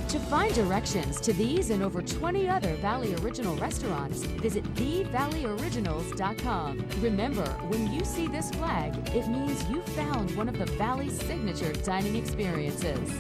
To find directions to these and over 20 other Valley Original restaurants, visit thevalleyoriginals.com. Remember, when you see this flag, it means you found one of the Valley's signature dining experiences.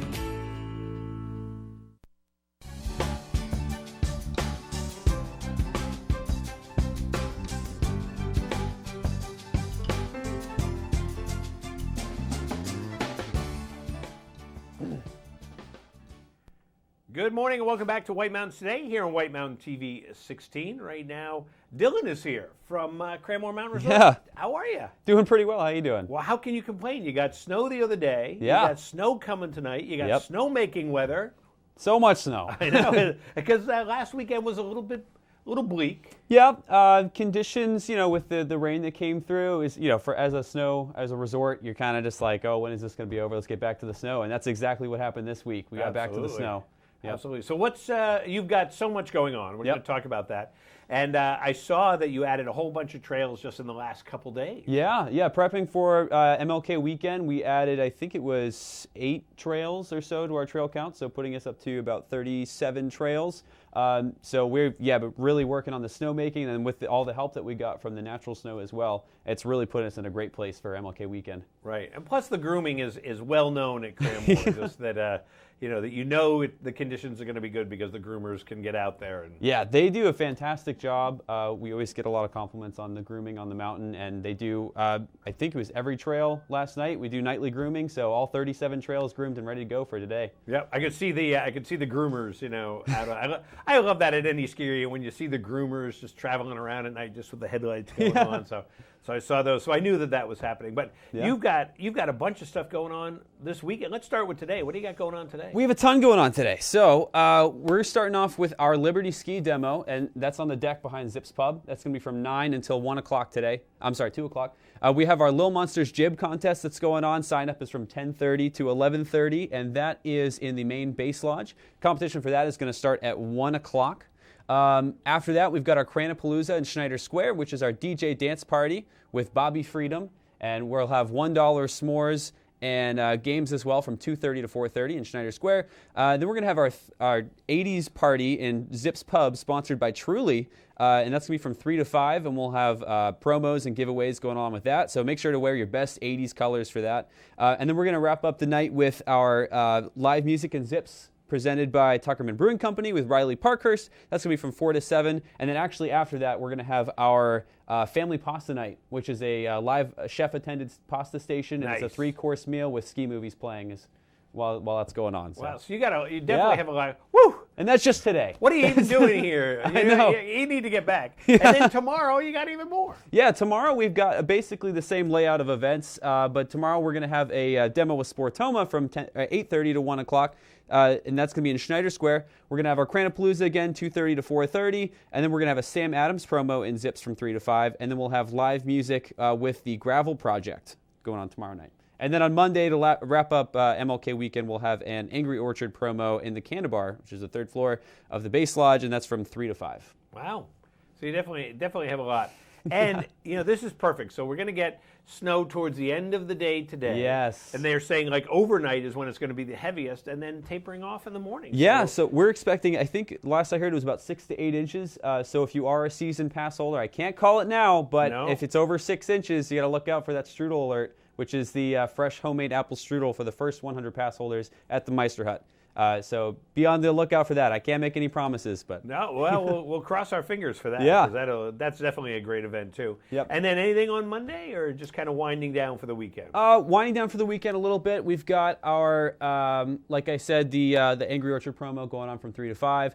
Good morning and welcome back to White Mountains Today here on White Mountain TV 16. Right now, Dylan is here from Cranmore Mountain Resort. Yeah. How are you? Doing pretty well. How you doing? Well, how can you complain? You got snow the other day. Yeah. You got snow coming tonight. You got snow-making weather. So much snow. I know, because last weekend was a little bleak. Yeah, conditions, with the rain that came through is, as a resort, you're kind of just like, oh, when is this going to be over? Let's get back to the snow. And that's exactly what happened this week. We got back to the snow. Yep. Absolutely. So what's you've got so much going on. We're going to talk about that. And I saw that you added a whole bunch of trails just in the last couple days. Yeah. Prepping for MLK weekend, we added, I think it was 8 trails or so to our trail count, so putting us up to about 37 trails. So we're really working on the snowmaking, and with all the help that we got from the natural snow as well, it's really put us in a great place for MLK weekend. Right, and plus the grooming is well known at Cranmore, just that the conditions are going to be good because the groomers can get out there. And yeah, they do a fantastic job. We always get a lot of compliments on the grooming on the mountain, and they do. I think it was every trail last night. We do nightly grooming, so all 37 trails groomed and ready to go for today. Yep, I could see the groomers. I love that at any ski area when you see the groomers just traveling around at night just with the headlights going on. So I saw those. So I knew that was happening. But you've got a bunch of stuff going on this weekend. Let's start with today. What do you got going on today? We have a ton going on today. So we're starting off with our Liberty Ski demo, and that's on the deck behind Zips Pub. That's going to be from 9 until 1 o'clock today. I'm sorry, 2 o'clock. We have our Lil Monsters Jib contest that's going on. Sign up is from 10:30 to 11:30, and that is in the main base lodge. Competition for that is going to start at 1 o'clock. After that, we've got our Cranapalooza in Schneider Square, which is our DJ dance party with Bobby Freedom, and we'll have $1 s'mores and games as well from 2:30 to 4:30 in Schneider Square. Then we're going to have our 80s party in Zips Pub, sponsored by Truly, and that's going to be from 3 to 5, and we'll have promos and giveaways going on with that. So make sure to wear your best 80s colors for that. And then we're going to wrap up the night with our live music in Zips, presented by Tuckerman Brewing Company with Riley Parkhurst. That's going to be from 4 to 7. And then actually after that, we're going to have our family pasta night, which is a live chef-attended pasta station. And it's a 3-course meal with ski movies playing while that's going on. So. Wow, so you definitely have a lot. Woo! And that's just today. What are you even doing here? I know. You need to get back. Yeah. And then tomorrow, you got even more. Yeah, tomorrow we've got basically the same layout of events, but tomorrow we're going to have a demo with Sportoma from 8:30 to 1 o'clock, and that's going to be in Schneider Square. We're going to have our Cranapalooza again, 2:30 to 4:30, and then we're going to have a Sam Adams promo in Zips from 3 to 5, and then we'll have live music with the Gravel Project going on tomorrow night. And then on Monday, to wrap up MLK weekend, we'll have an Angry Orchard promo in the Canada Bar, which is the 3rd floor of the base lodge, and that's from 3 to 5. Wow. So you definitely have a lot. And, this is perfect. So we're going to get snow towards the end of the day today. Yes. And they're saying, overnight is when it's going to be the heaviest, and then tapering off in the morning. Yeah, so we're expecting, I think last I heard it was about 6 to 8 inches. So if you are a season pass holder, I can't call it now, but if it's over 6 inches, you got to look out for that strudel alert, which is the fresh homemade apple strudel for the first 100 pass holders at the Meister Hut. So be on the lookout for that. I can't make any promises, but no. Well, we'll cross our fingers for that. Yeah, 'cause that's definitely a great event too. Yep. And then anything on Monday, or just kind of winding down for the weekend? Winding down for the weekend a little bit. We've got our, like I said, the Angry Orchard promo going on from 3 to 5.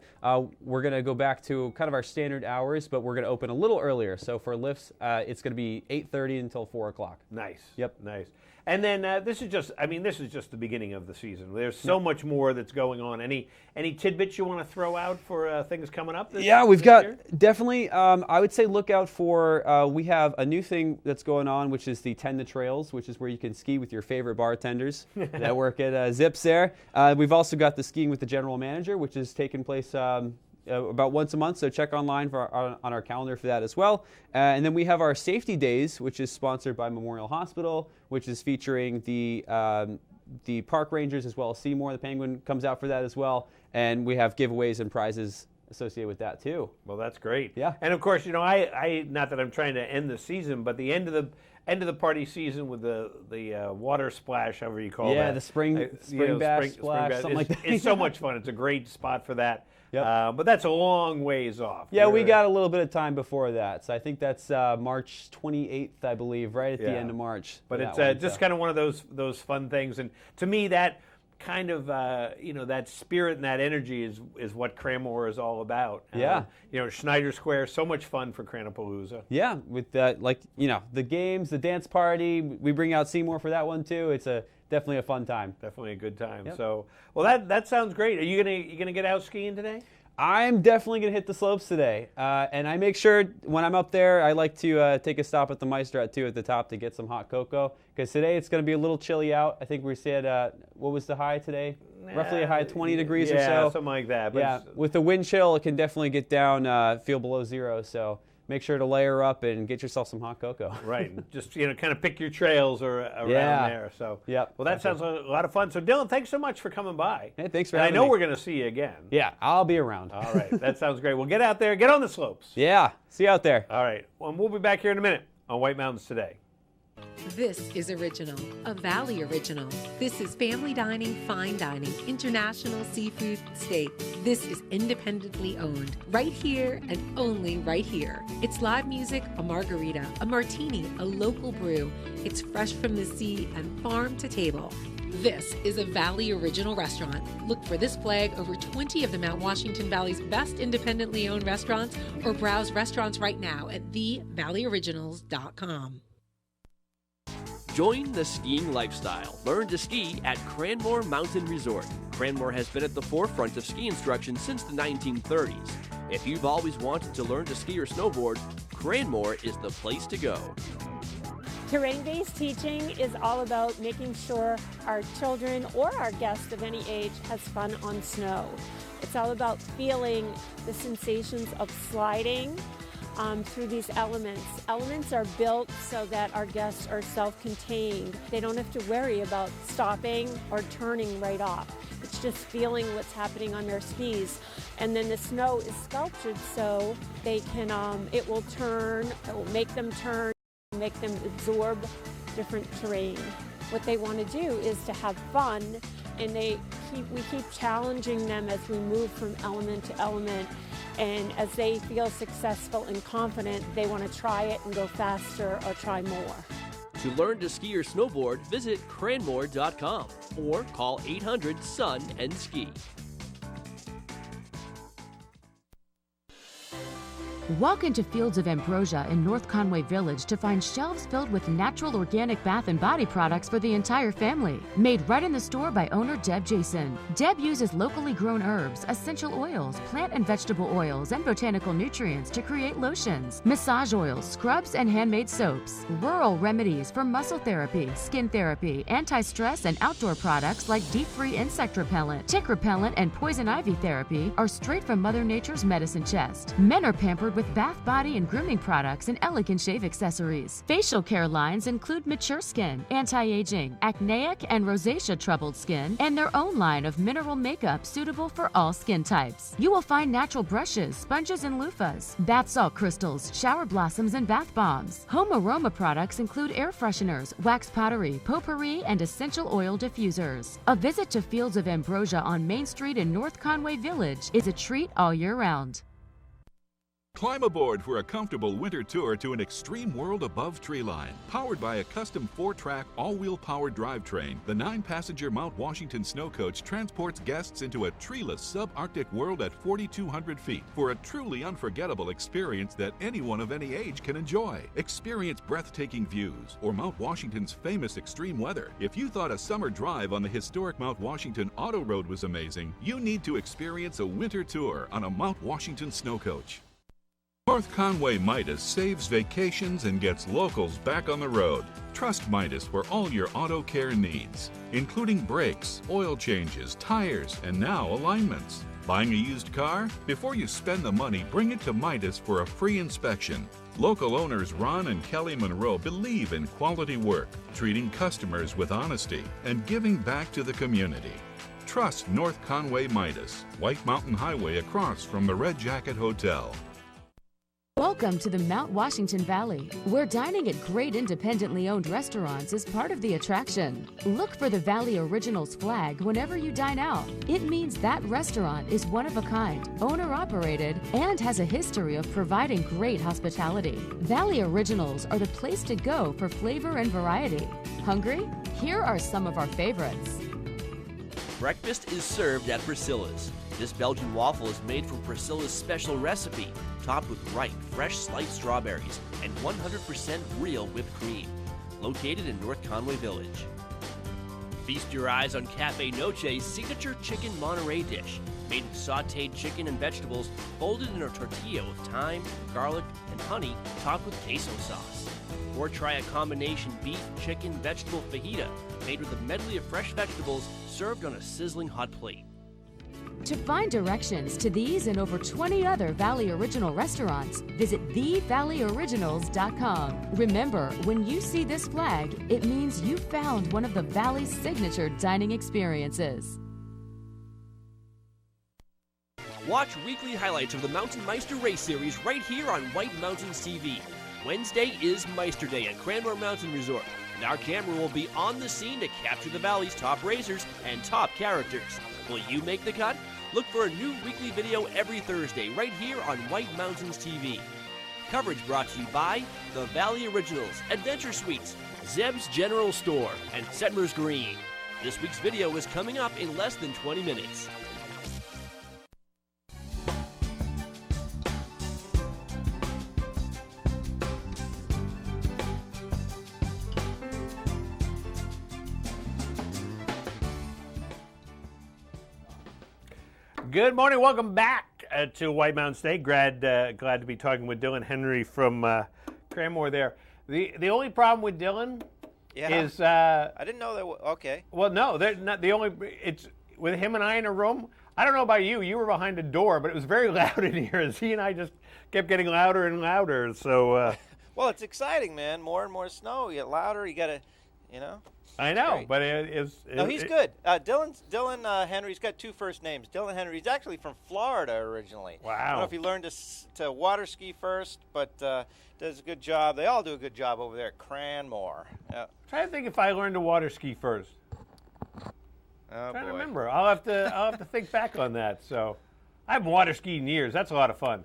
We're gonna go back to kind of our standard hours, but we're gonna open a little earlier. So for lifts, it's gonna be 8:30 until 4 o'clock. Nice. Yep. Nice. And then this is just the beginning of the season. There's so much more that's going on. Any tidbits you want to throw out for things coming up? We've got definitely. I would say look out for. We have a new thing that's going on, which is the Tend the Trails, which is where you can ski with your favorite bartenders that work at Zips there. We've also got the Skiing with the General Manager, which is taking place about once a month, so check online on our calendar for that as well. And then we have our Safety Days, which is sponsored by Memorial Hospital, which is featuring the park rangers as well as Seymour. The Penguin comes out for that as well, and we have giveaways and prizes associated with that too. Well, that's great. Yeah. And of course, I not that I'm trying to end the season, but the end of the party season with the water splash, however you call that. Yeah, the spring bash splash, something like that. It's so much fun. It's a great spot for that. Yep. But that's a long ways off. Yeah, we got a little bit of time before that. So I think that's March 28th, I believe, right at the end of March. But it's just kind of one of those fun things. And to me, that kind of that spirit and that energy is what Cranmore is all about. Yeah. Schneider Square, so much fun for Cranapalooza. Yeah, with the games, the dance party. We bring out Seymour for that one too. It's definitely a fun time. Definitely a good time. Yep. So, well, that sounds great. Are you gonna get out skiing today? I'm definitely going to hit the slopes today. And I make sure when I'm up there, I like to take a stop at the Maestrat, too, at the top to get some hot cocoa. Because today it's going to be a little chilly out. I think we said, what was the high today? Roughly a high of 20 degrees or so. Yeah, something like that. But yeah, with the wind chill, it can definitely get down, feel below zero. So make sure to layer up and get yourself some hot cocoa. Right. Just, kind of pick your trails around there. So, yep. Well, that sounds a lot of fun. So, Dylan, thanks so much for coming by. Hey, thanks for having me. I know me. we're going to see you again. Yeah, I'll be around. All right. That sounds great. Well, get out there. Get on the slopes. Yeah. See you out there. All right. Well, we'll be back here in a minute on White Mountains Today. This is Original, a Valley original. This is family dining, fine dining, international seafood steak. This is independently owned, right here and only right here. It's live music, a margarita, a martini, a local brew. It's fresh from the sea and farm to table. This is a Valley Original restaurant. Look for this flag over 20 of the Mount Washington Valley's best independently owned restaurants, or browse restaurants right now at thevalleyoriginals.com. Join the skiing lifestyle. Learn to ski at Cranmore Mountain Resort. Cranmore has been at the forefront of ski instruction since the 1930s. If you've always wanted to learn to ski or snowboard, Cranmore is the place to go. Terrain-based teaching is all about making sure our children or our guests of any age has fun on snow. It's all about feeling the sensations of sliding through these elements. Elements are built so that our guests are self-contained. They don't have to worry about stopping or turning right off. It's just feeling what's happening on their skis. And then the snow is sculptured so they can, it will make them turn, make them absorb different terrain. What they want to do is to have fun, and we keep challenging them as we move from element to element. And as they feel successful and confident, they want to try it and go faster or try more. To learn to ski or snowboard, visit Cranmore.com or call 800-SUN-AND-SKI. Walk into Fields of Ambrosia in North Conway Village to find shelves filled with natural organic bath and body products for the entire family. Made right in the store by owner Deb Jason. Deb uses locally grown herbs, essential oils, plant and vegetable oils, and botanical nutrients to create lotions, massage oils, scrubs, and handmade soaps. Rural remedies for muscle therapy, skin therapy, anti-stress, and outdoor products like deep-free insect repellent, tick repellent, and poison ivy therapy are straight from Mother Nature's medicine chest. Men are pampered with bath, body, and grooming products and elegant shave accessories. Facial care lines include mature skin, anti-aging, acneic, and rosacea troubled skin, and their own line of mineral makeup suitable for all skin types. You will find natural brushes, sponges, and loofahs, bath salt crystals, shower blossoms, and bath bombs. Home aroma products include air fresheners, wax pottery, potpourri, and essential oil diffusers. A visit to Fields of Ambrosia on Main Street in North Conway Village is a treat all year round. Climb aboard for a comfortable winter tour to an extreme world above treeline. Powered by a custom 4-track, all-wheel powered drivetrain, the 9-passenger Mount Washington Snow Coach transports guests into a treeless subarctic world at 4,200 feet for a truly unforgettable experience that anyone of any age can enjoy. Experience breathtaking views or Mount Washington's famous extreme weather. If you thought a summer drive on the historic Mount Washington Auto Road was amazing, you need to experience a winter tour on a Mount Washington Snow Coach. North Conway Midas saves vacations and gets locals back on the road. Trust Midas for all your auto care needs, including brakes, oil changes, tires, and now alignments. Buying a used car? Before you spend the money, bring it to Midas for a free inspection. Local owners Ron and Kelly Monroe believe in quality work, treating customers with honesty, and giving back to the community. Trust North Conway Midas, White Mountain Highway across from the Red Jacket Hotel. Welcome to the Mount Washington Valley, where dining at great independently owned restaurants is part of the attraction. Look for the Valley Originals flag whenever you dine out. It means that restaurant is one of a kind, owner-operated, and has a history of providing great hospitality. Valley Originals are the place to go for flavor and variety. Hungry? Here are some of our favorites. Breakfast is served at Priscilla's. This Belgian waffle is made from Priscilla's special recipe, topped with ripe, fresh sliced strawberries and 100% real whipped cream. Located in North Conway Village. Feast your eyes on Cafe Noche's signature chicken Monterey dish, made with sautéed chicken and vegetables folded in a tortilla with thyme, garlic, and honey topped with queso sauce. Or try a combination beef, chicken, vegetable fajita made with a medley of fresh vegetables served on a sizzling hot plate. To find directions to these and over 20 other Valley Original restaurants, visit thevalleyoriginals.com. Remember, when you see this flag, it means you found one of the Valley's signature dining experiences. Watch weekly highlights of the Mountain Meister Race Series right here on White Mountains TV. Wednesday is Meister Day at Cranmore Mountain Resort, and our camera will be on the scene to capture the Valley's top racers and top characters. Will you make the cut? Look for a new weekly video every Thursday right here on White Mountains TV. Coverage brought to you by the Valley Originals, Adventure Suites, Zeb's General Store, and Settlers Green. This week's video is coming up in less than 20 minutes. Good morning. Welcome back to White Mountain State. Glad to be talking with Dylan Henry from Cranmore there. The only problem with Dylan is I didn't know that. Okay. Well, no, they're not the only. It's with him and I in a room. I don't know about you. You were behind a door, but it was very loud in here. As he and I just kept getting louder and louder. So. Well, it's exciting, man. More and more snow. You get louder. You gotta, you know. I know, but he's good. Dylan Henry's got two first names. Dylan Henry. He's actually from Florida originally. Wow. I don't know if he learned to water ski first, but does a good job. They all do a good job over there at Cranmore. Try to think if I learned to water ski first. Oh, I'm trying boy. to remember. I'll have to think back on that. So, I haven't water skied in years. That's a lot of fun.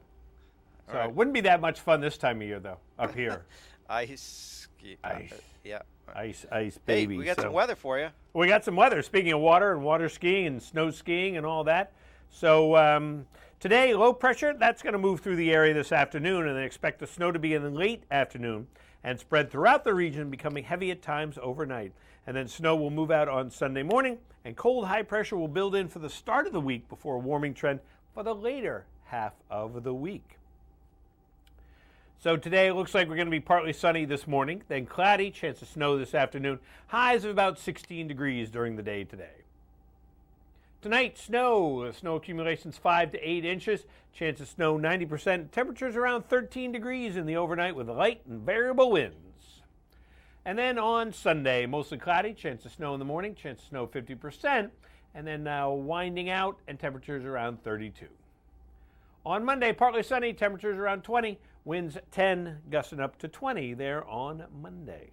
So All right. it wouldn't be that much fun this time of year though. Up here. Ice ski. Yeah. Ice, baby. Hey, we got So- some weather for you. We got some weather. Speaking of water and water skiing and snow skiing and all that. So today, low pressure, that's going to move through the area this afternoon, and they expect the snow to be in the late afternoon and spread throughout the region, becoming heavy at times overnight. And then snow will move out on Sunday morning, and cold high pressure will build in for the start of the week before a warming trend for the later half of the week. So today it looks like we're going to be partly sunny this morning, then cloudy, chance of snow this afternoon, highs of about 16 degrees during the day today. Tonight, snow accumulations 5 to 8 inches, chance of snow 90%, temperatures around 13 degrees in the overnight with light and variable winds. And then on Sunday, mostly cloudy, chance of snow in the morning, chance of snow 50%, and then winding out and temperatures around 32. On Monday, partly sunny, temperatures around 20, winds 10, gusting up to 20 there on Monday.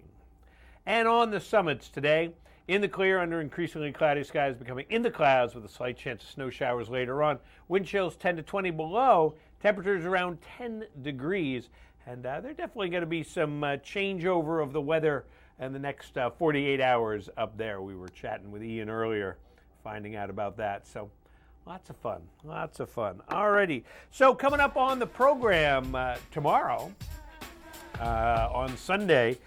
And on the summits today, in the clear under increasingly cloudy skies, becoming in the clouds with a slight chance of snow showers later on. Wind chills 10 to 20 below, temperatures around 10 degrees. And there definitely going to be some changeover of the weather in the next 48 hours up there. We were chatting with Ian earlier, finding out about that. So lots of fun. Alrighty. So coming up on the program tomorrow, on Sunday,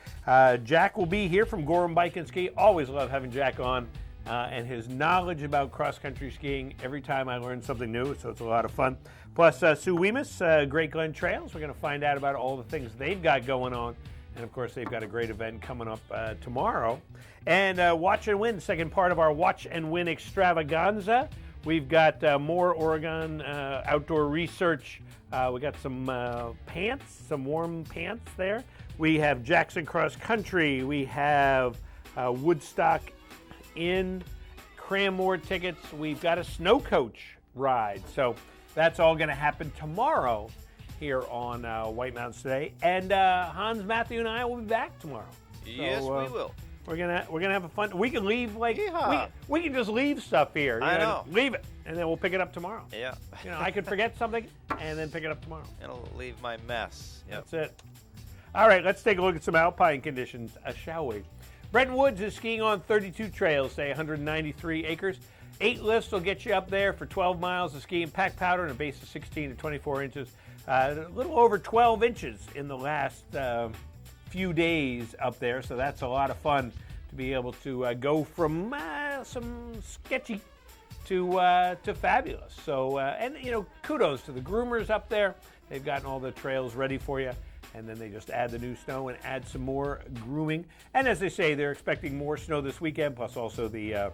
Jack will be here from Gorham Bike and Ski. Always love having Jack on and his knowledge about cross-country skiing. Every time I learn something new, so it's a lot of fun. Plus, Sue Weemus, Great Glen Trails. We're going to find out about all the things they've got going on. And, of course, they've got a great event coming up tomorrow. And Watch and Win, second part of our Watch and Win extravaganza. We've got more Oregon outdoor research. We got some pants, some warm pants there. We have Jackson Cross Country. We have Woodstock in Cranmore tickets. We've got a snow coach ride. So that's all going to happen tomorrow here on White Mountains Today. And Hans, Matthew, and I will be back tomorrow. Yes, we will. We're gonna have a fun. We can leave we can just leave stuff here. I know. Leave it, and then we'll pick it up tomorrow. Yeah. I could forget something and then pick it up tomorrow. It'll leave my mess. Yep. That's it. All right, let's take a look at some alpine conditions, shall we? Bretton Woods is skiing on 32 trails, say 193 acres. 8 lifts will get you up there for 12 miles of skiing. Pack powder and a base of 16 to 24 inches. A little over 12 inches in the last few days up there, so that's a lot of fun to be able to go from some sketchy to fabulous. So, and kudos to the groomers up there. They've gotten all the trails ready for you, and then they just add the new snow and add some more grooming. And as they say, they're expecting more snow this weekend, plus also the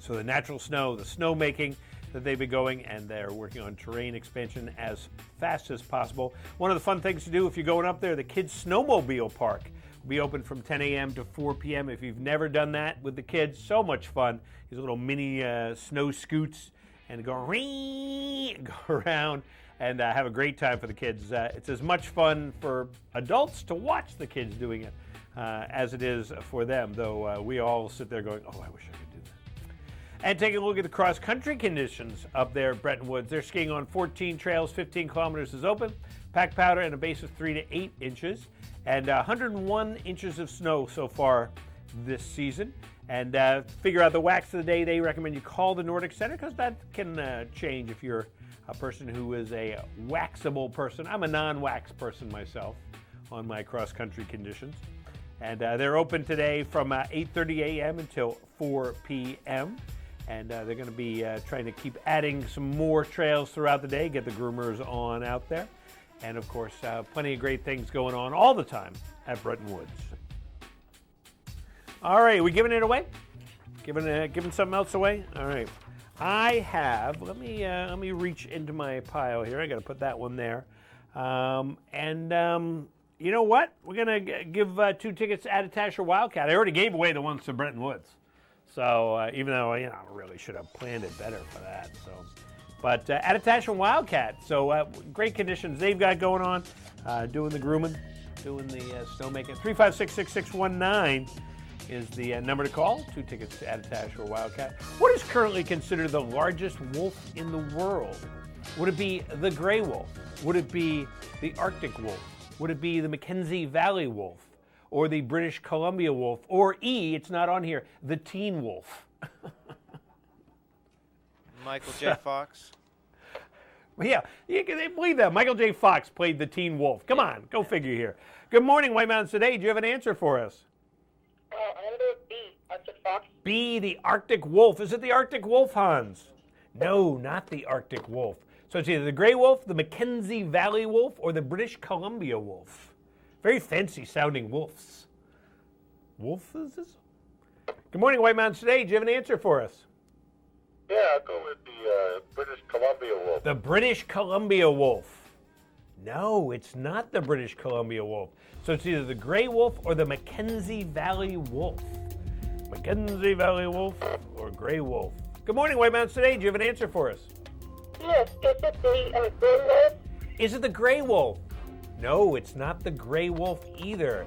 natural snow, the snowmaking that they've been going, and they're working on terrain expansion as fast as possible. One of the fun things to do if you're going up there, the kids' snowmobile park will be open from 10 a.m. to 4 p.m. If you've never done that with the kids, so much fun. These little mini snow scoots and go around and have a great time for the kids. It's as much fun for adults to watch the kids doing it as it is for them, though we all sit there going, oh, I wish I could do that. And taking a look at the cross-country conditions up there at Bretton Woods. They're skiing on 14 trails, 15 kilometers is open, pack powder and a base of 3 to 8 inches, and 101 inches of snow so far this season. And figure out the wax of the day. They recommend you call the Nordic Center because that can change if you're a person who is a waxable person. I'm a non-wax person myself on my cross-country conditions. And they're open today from 8:30 a.m. until 4 p.m. And they're going to be trying to keep adding some more trails throughout the day, get the groomers on out there. And, of course, plenty of great things going on all the time at Bretton Woods. All right, we giving it away? Giving something else away? All right. I have, let me reach into my pile here. I got to put that one there. You know what? We're going to give 2 tickets to Attitash or Wildcat. I already gave away the ones to Bretton Woods. So even though, I really should have planned it better for that. So, but Attitash and Wildcat. So great conditions they've got going on. Doing the grooming, doing the snowmaking. 356-6619 is the number to call. 2 tickets to Attitash or Wildcat. What is currently considered the largest wolf in the world? Would it be the gray wolf? Would it be the Arctic wolf? Would it be the Mackenzie Valley wolf? Or the British Columbia wolf? Or it's not on here, the teen wolf? Michael J. Fox? Yeah, you can believe that. Michael J. Fox played the teen wolf. Come on, go figure here. Good morning, White Mountains Today. Do you have an answer for us? I'm going to go with B, Arctic Fox. B, the Arctic wolf. Is it the Arctic wolf, Hans? No, not the Arctic wolf. So it's either the gray wolf, the Mackenzie Valley wolf, or the British Columbia wolf. Very fancy sounding wolves. Wolves? Good morning, White Mountains Today. Do you have an answer for us? Yeah, I'll go with the British Columbia wolf. The British Columbia wolf. No, it's not the British Columbia wolf. So it's either the gray wolf or the Mackenzie Valley wolf. Mackenzie Valley wolf or gray wolf. Good morning, White Mountains Today. Do you have an answer for us? Yes, is it the gray wolf? Is it the gray wolf? No, it's not the gray wolf either.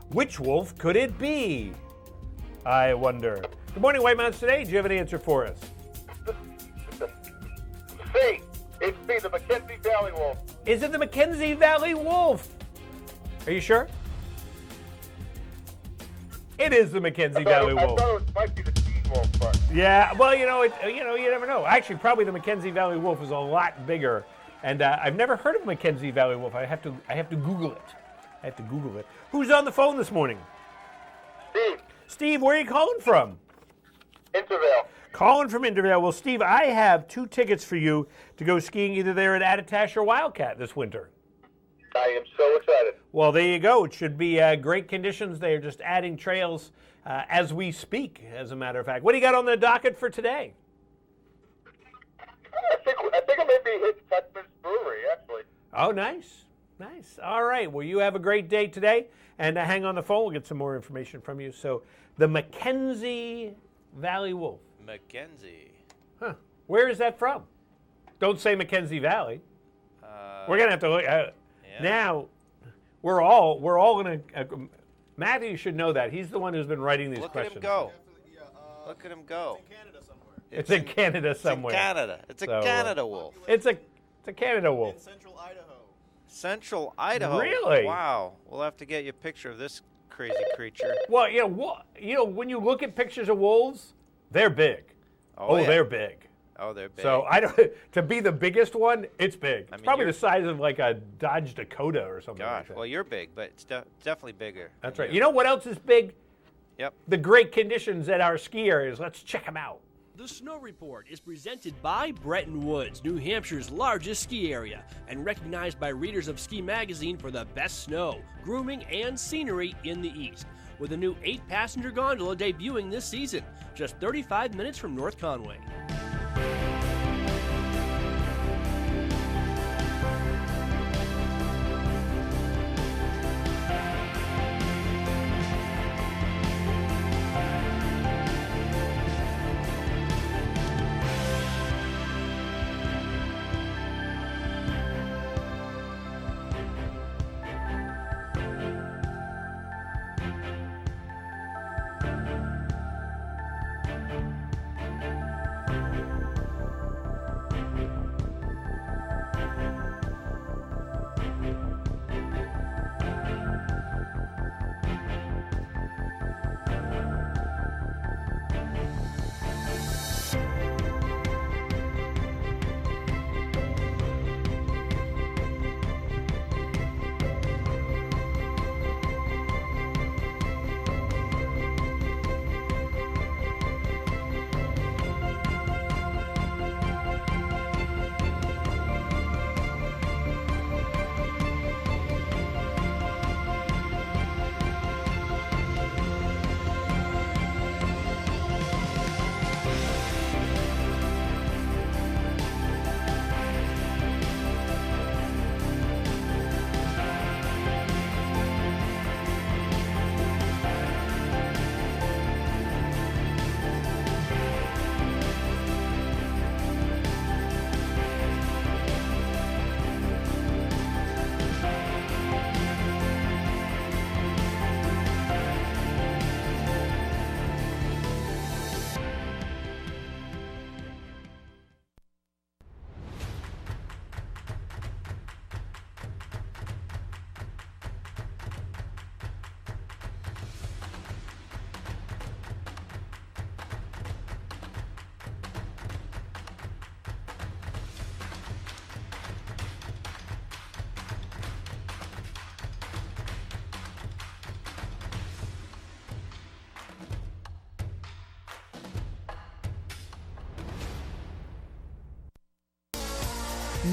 Which wolf could it be? I wonder. Good morning, White Mountains Today. Do you have an answer for us? C. It's B, the Mackenzie Valley wolf. Is it the Mackenzie Valley wolf? Are you sure? It is the Mackenzie Valley wolf. I thought it might be the teen wolf, but yeah. Well, you never know. Actually, probably the Mackenzie Valley wolf is a lot bigger, and I've never heard of Mackenzie Valley wolf. I have to Google it. Who's on the phone this morning? Steve. Steve, where are you calling from? Intervale. Calling from Intervale. Well, Steve, I have 2 tickets for you to go skiing either there at Attitash or Wildcat this winter. I am so excited. Well, there you go. It should be great conditions. They are just adding trails as we speak, as a matter of fact. What do you got on the docket for today? I think I may be hitting Tuckman's Brewery, actually. Oh, nice. All right. Well, you have a great day today. And hang on the phone. We'll get some more information from you. So, the Mackenzie Valley wolf. Mackenzie. Huh. Where is that from? Don't say Mackenzie Valley. We're going to have to look at it. Yeah. Now, we're all going to... Matthew should know that. He's the one who's been writing these questions. Look at him go. It's in Canada somewhere. It's in Canada. It's a Canada wolf. It's a Canada wolf. In Central Idaho. Central Idaho. Really? Wow. We'll have to get you a picture of this crazy creature. Well, when you look at pictures of wolves, they're big. Oh, yeah. They're big. Oh, they're big. So I don't. To be the biggest one, it's big. It's probably the size of like a Dodge Dakota or something. Gosh, like that. well, you're big, but it's definitely bigger. That's right. You know what else is big? Yep. The great conditions at our ski areas. Let's check them out. The Snow Report is presented by Bretton Woods, New Hampshire's largest ski area, and recognized by readers of Ski Magazine for the best snow, grooming, and scenery in the East. With a new 8-passenger gondola debuting this season, just 35 minutes from North Conway.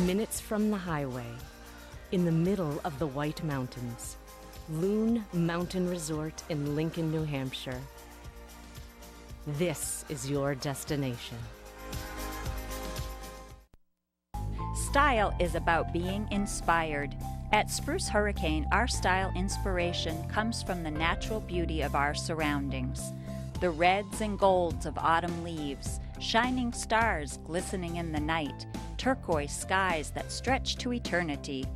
Minutes from the highway, in the middle of the White Mountains, Loon Mountain Resort in Lincoln, New Hampshire. This is your destination. Style is about being inspired. At Spruce Hurricane, our style inspiration comes from the natural beauty of our surroundings. The reds and golds of autumn leaves, shining stars glistening in the night, turquoise skies that stretch to eternity.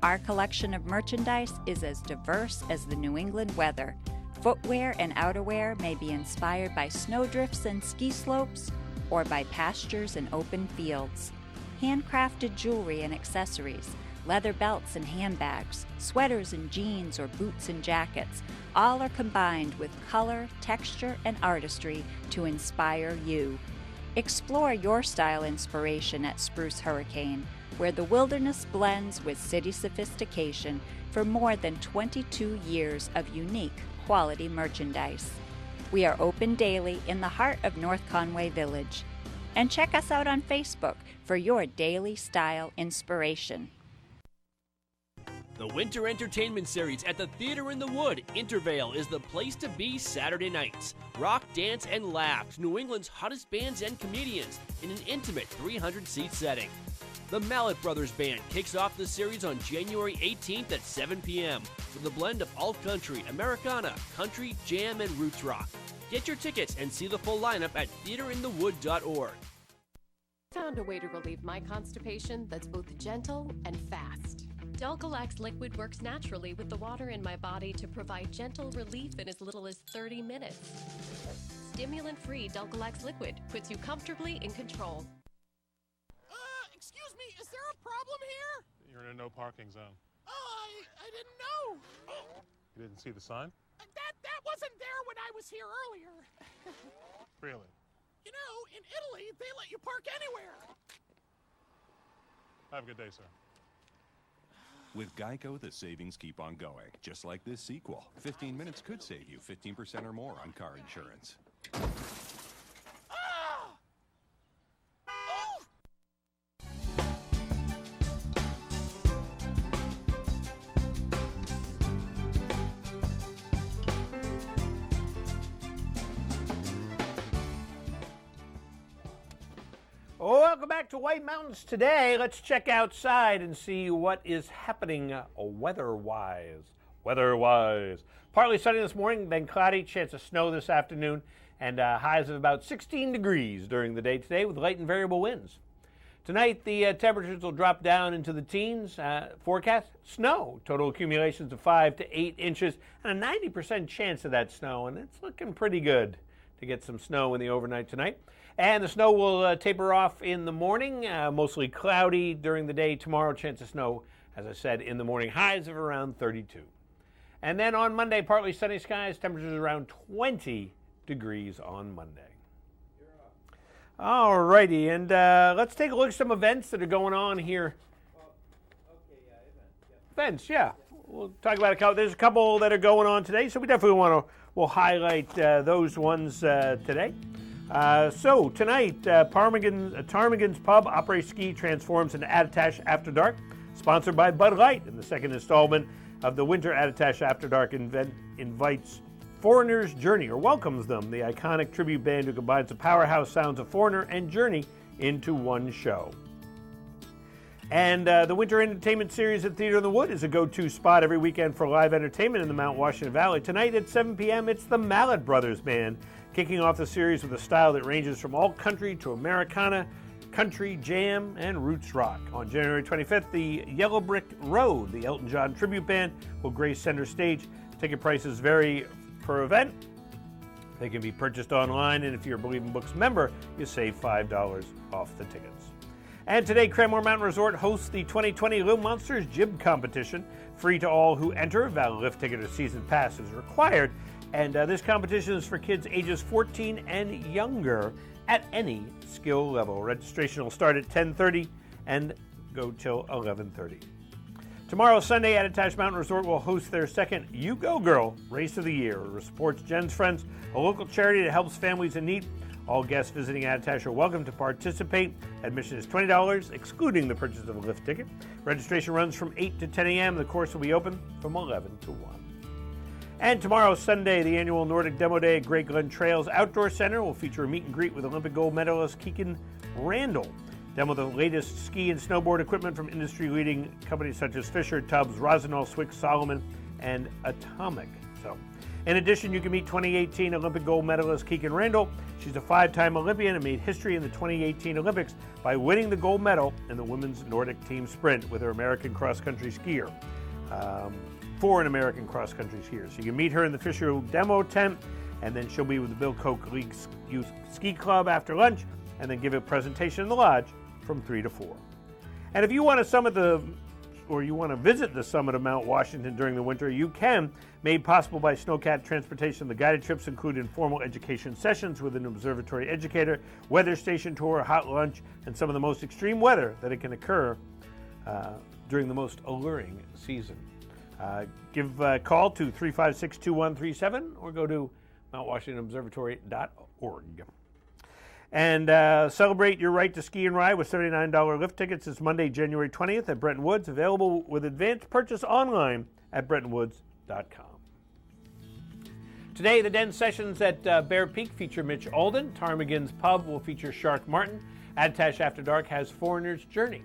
Our collection of merchandise is as diverse as the New England weather. Footwear and outerwear may be inspired by snowdrifts and ski slopes, or by pastures and open fields. Handcrafted jewelry and accessories, leather belts and handbags, sweaters and jeans or boots and jackets, all are combined with color, texture, and artistry to inspire you. Explore your style inspiration at Spruce Hurricane, where the wilderness blends with city sophistication for more than 22 years of unique quality merchandise. We are open daily in the heart of North Conway Village. And check us out on Facebook for your daily style inspiration. The Winter Entertainment Series at the Theater in the Wood, Intervale, is the place to be Saturday nights. Rock, dance, and laughs, New England's hottest bands and comedians in an intimate 300-seat setting. The Mallet Brothers Band kicks off the series on January 18th at 7 p.m. with a blend of alt-country, Americana, country, jam, and roots rock. Get your tickets and see the full lineup at theaterinthewood.org. Found a way to relieve my constipation that's both gentle and fast. Delcolax liquid works naturally with the water in my body to provide gentle relief in as little as 30 minutes. Stimulant-free Delcolax liquid puts you comfortably in control. Excuse me, is there a problem here? You're in a no parking zone. Oh, I didn't know. You didn't see the sign? That wasn't there when I was here earlier. Really? You know, in Italy, they let you park anywhere. Have a good day, sir. With Geico, the savings keep on going. Just like this sequel. 15 minutes could save you 15% or more on car insurance. Welcome back to White Mountains Today. Let's check outside and see what is happening weather-wise. Partly sunny this morning, then cloudy, chance of snow this afternoon, and highs of about 16 degrees during the day today with light and variable winds. Tonight, the temperatures will drop down into the teens. Forecast, snow. Total accumulations of 5 to 8 inches and a 90% chance of that snow, and it's looking pretty good to get some snow in the overnight tonight. And the snow will taper off in the morning, mostly cloudy during the day tomorrow. Chance of snow, as I said, in the morning, highs of around 32. And then on Monday, partly sunny skies, temperatures around 20 degrees on Monday. All righty, and let's take a look at some events that are going on here. Events, yeah. We'll talk about a couple. There's a couple that are going on today, so we definitely we'll highlight those ones today. So tonight, Ptarmigan's Pub Après Ski transforms into Attitash After Dark, sponsored by Bud Light. And the second installment of the Winter Attitash After Dark event invites Foreigner's Journey, or welcomes them, the iconic tribute band who combines the powerhouse sounds of Foreigner and Journey into one show. And the Winter Entertainment Series at Theater in the Wood is a go-to spot every weekend for live entertainment in the Mount Washington Valley. Tonight at 7 p.m., it's the Mallet Brothers Band, kicking off the series with a style that ranges from alt country to Americana, country, jam, and roots rock. On January 25th, the Yellow Brick Road, the Elton John tribute band, will grace center stage. Ticket prices vary per event. They can be purchased online, and if you're a Believe in Books member, you save $5 off the tickets. And today, Cranmore Mountain Resort hosts the 2020 Little Monsters Jib Competition. Free to all who enter. Valid lift ticket or season pass is required. And this competition is for kids ages 14 and younger at any skill level. Registration will start at 10:30 and go till 11:30. Tomorrow, Sunday, Attitash Mountain Resort will host their second You Go Girl Race of the Year. It supports Jen's Friends, a local charity that helps families in need. All guests visiting Attitash are welcome to participate. Admission is $20, excluding the purchase of a lift ticket. Registration runs from 8 to 10 a.m. The course will be open from 11 to 1. And tomorrow, Sunday, the annual Nordic Demo Day at Great Glen Trails Outdoor Center will feature a meet and greet with Olympic gold medalist Keegan Randall. Demo the latest ski and snowboard equipment from industry-leading companies such as Fisher, Tubbs, Rosenau, Swick, Solomon, and Atomic. So, in addition, you can meet 2018 Olympic gold medalist Keegan Randall. She's a 5-time Olympian and made history in the 2018 Olympics by winning the gold medal in the women's Nordic team sprint with her American cross-country skier. For an American cross-country skier. So you can meet her in the Fisher demo tent, and then she'll be with the Bill Koch League Youth Ski Club after lunch, and then give a presentation in the lodge from 3 to 4. And if you want to visit the summit of Mount Washington during the winter, you can. Made possible by Snowcat Transportation, the guided trips include informal education sessions with an observatory educator, weather station tour, hot lunch, and some of the most extreme weather that it can occur during the most alluring season. Give a call to 356-2137 or go to mountwashingtonobservatory.org. And celebrate your right to ski and ride with $79 lift tickets. It's Monday, January 20th at Bretton Woods, available with advanced purchase online at BrettonWoods.com. Today, the Den sessions at Bear Peak feature Mitch Alden. Ptarmigan's Pub will feature Shark Martin. Attitash After Dark has Foreigner's Journey.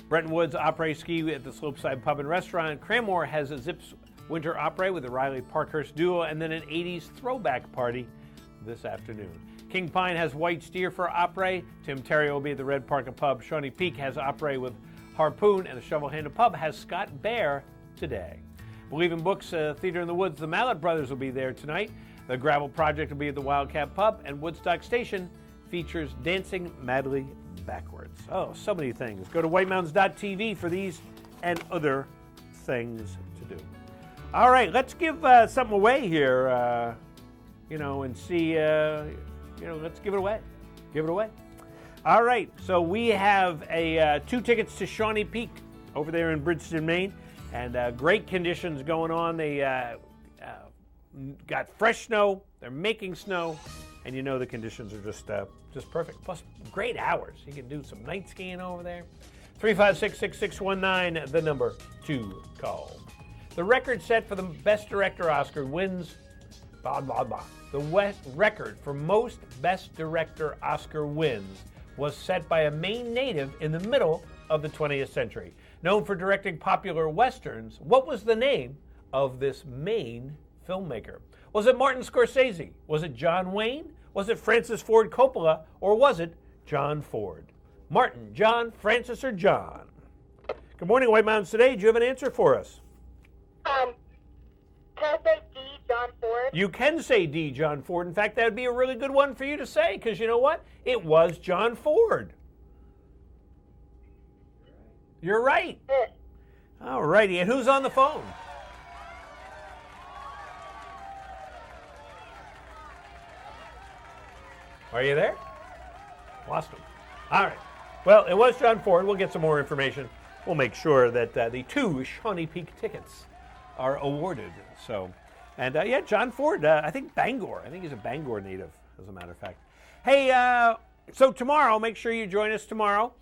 Bretton Woods Après Ski at the Slopeside Pub and Restaurant. Cranmore has a Zips Winter Après with the Riley Parkhurst Duo, and then an 80s throwback party this afternoon. King Pine has White Steer for Après. Tim Terry will be at the Red Parker Pub. Shawnee Peak has Après with Harpoon, and the Shovel Handle Pub has Scott Bear today. Believe in Books, Theater in the Woods, the Mallet Brothers will be there tonight. The Gravel Project will be at the Wildcat Pub, and Woodstock Station features Dancing Madly Backwards. Oh, so many things. Go to whitemountains.tv for these and other things to do. All right, let's give something away here, and see, let's give it away. give it away. All right, so we have 2 tickets to Shawnee Peak over there in Bridgeton, Maine, and great conditions going on. They got fresh snow, they're making snow, and you know the conditions are just perfect. Plus, great hours. You can do some night skiing over there. 356-6619, the number to call. The record set for the Best Director Oscar wins, blah, blah, blah. The record for most Best Director Oscar wins was set by a Maine native in the middle of the 20th century. Known for directing popular westerns, what was the name of this Maine filmmaker? Was it Martin Scorsese? Was it John Wayne? Was it Francis Ford Coppola? Or was it John Ford? Martin, John, Francis, or John? Good morning, White Mountains Today. Do you have an answer for us? Can I say D, John Ford? You can say D, John Ford. In fact, that would be a really good one for you to say, because you know what? It was John Ford. You're right. All righty. And who's on the phone? Are you there? Lost him. All right. Well, it was John Ford. We'll get some more information. We'll make sure that the 2 Shawnee Peak tickets are awarded. So, and yeah, John Ford, I think Bangor. I think he's a Bangor native, as a matter of fact. Hey, so tomorrow, make sure you join us tomorrow.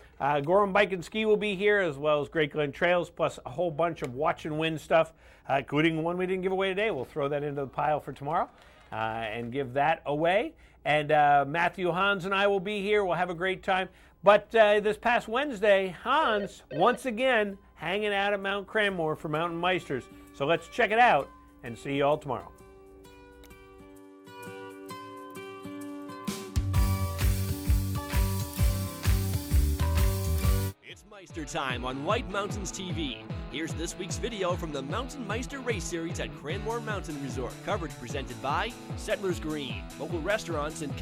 Gorham Bike and Ski will be here, as well as Great Glen Trails, plus a whole bunch of watch and win stuff, including one we didn't give away today. We'll throw that into the pile for tomorrow and give that away. And Matthew, Hans, and I will be here. We'll have a great time. But this past Wednesday, Hans, once again, hanging out at Mount Cranmore for Mountain Meisters. So let's check it out and see you all tomorrow. It's Meister time on White Mountains TV. Here's this week's video from the Mountain Meister Race Series at Cranmore Mountain Resort. Coverage presented by Settlers Green, local restaurants and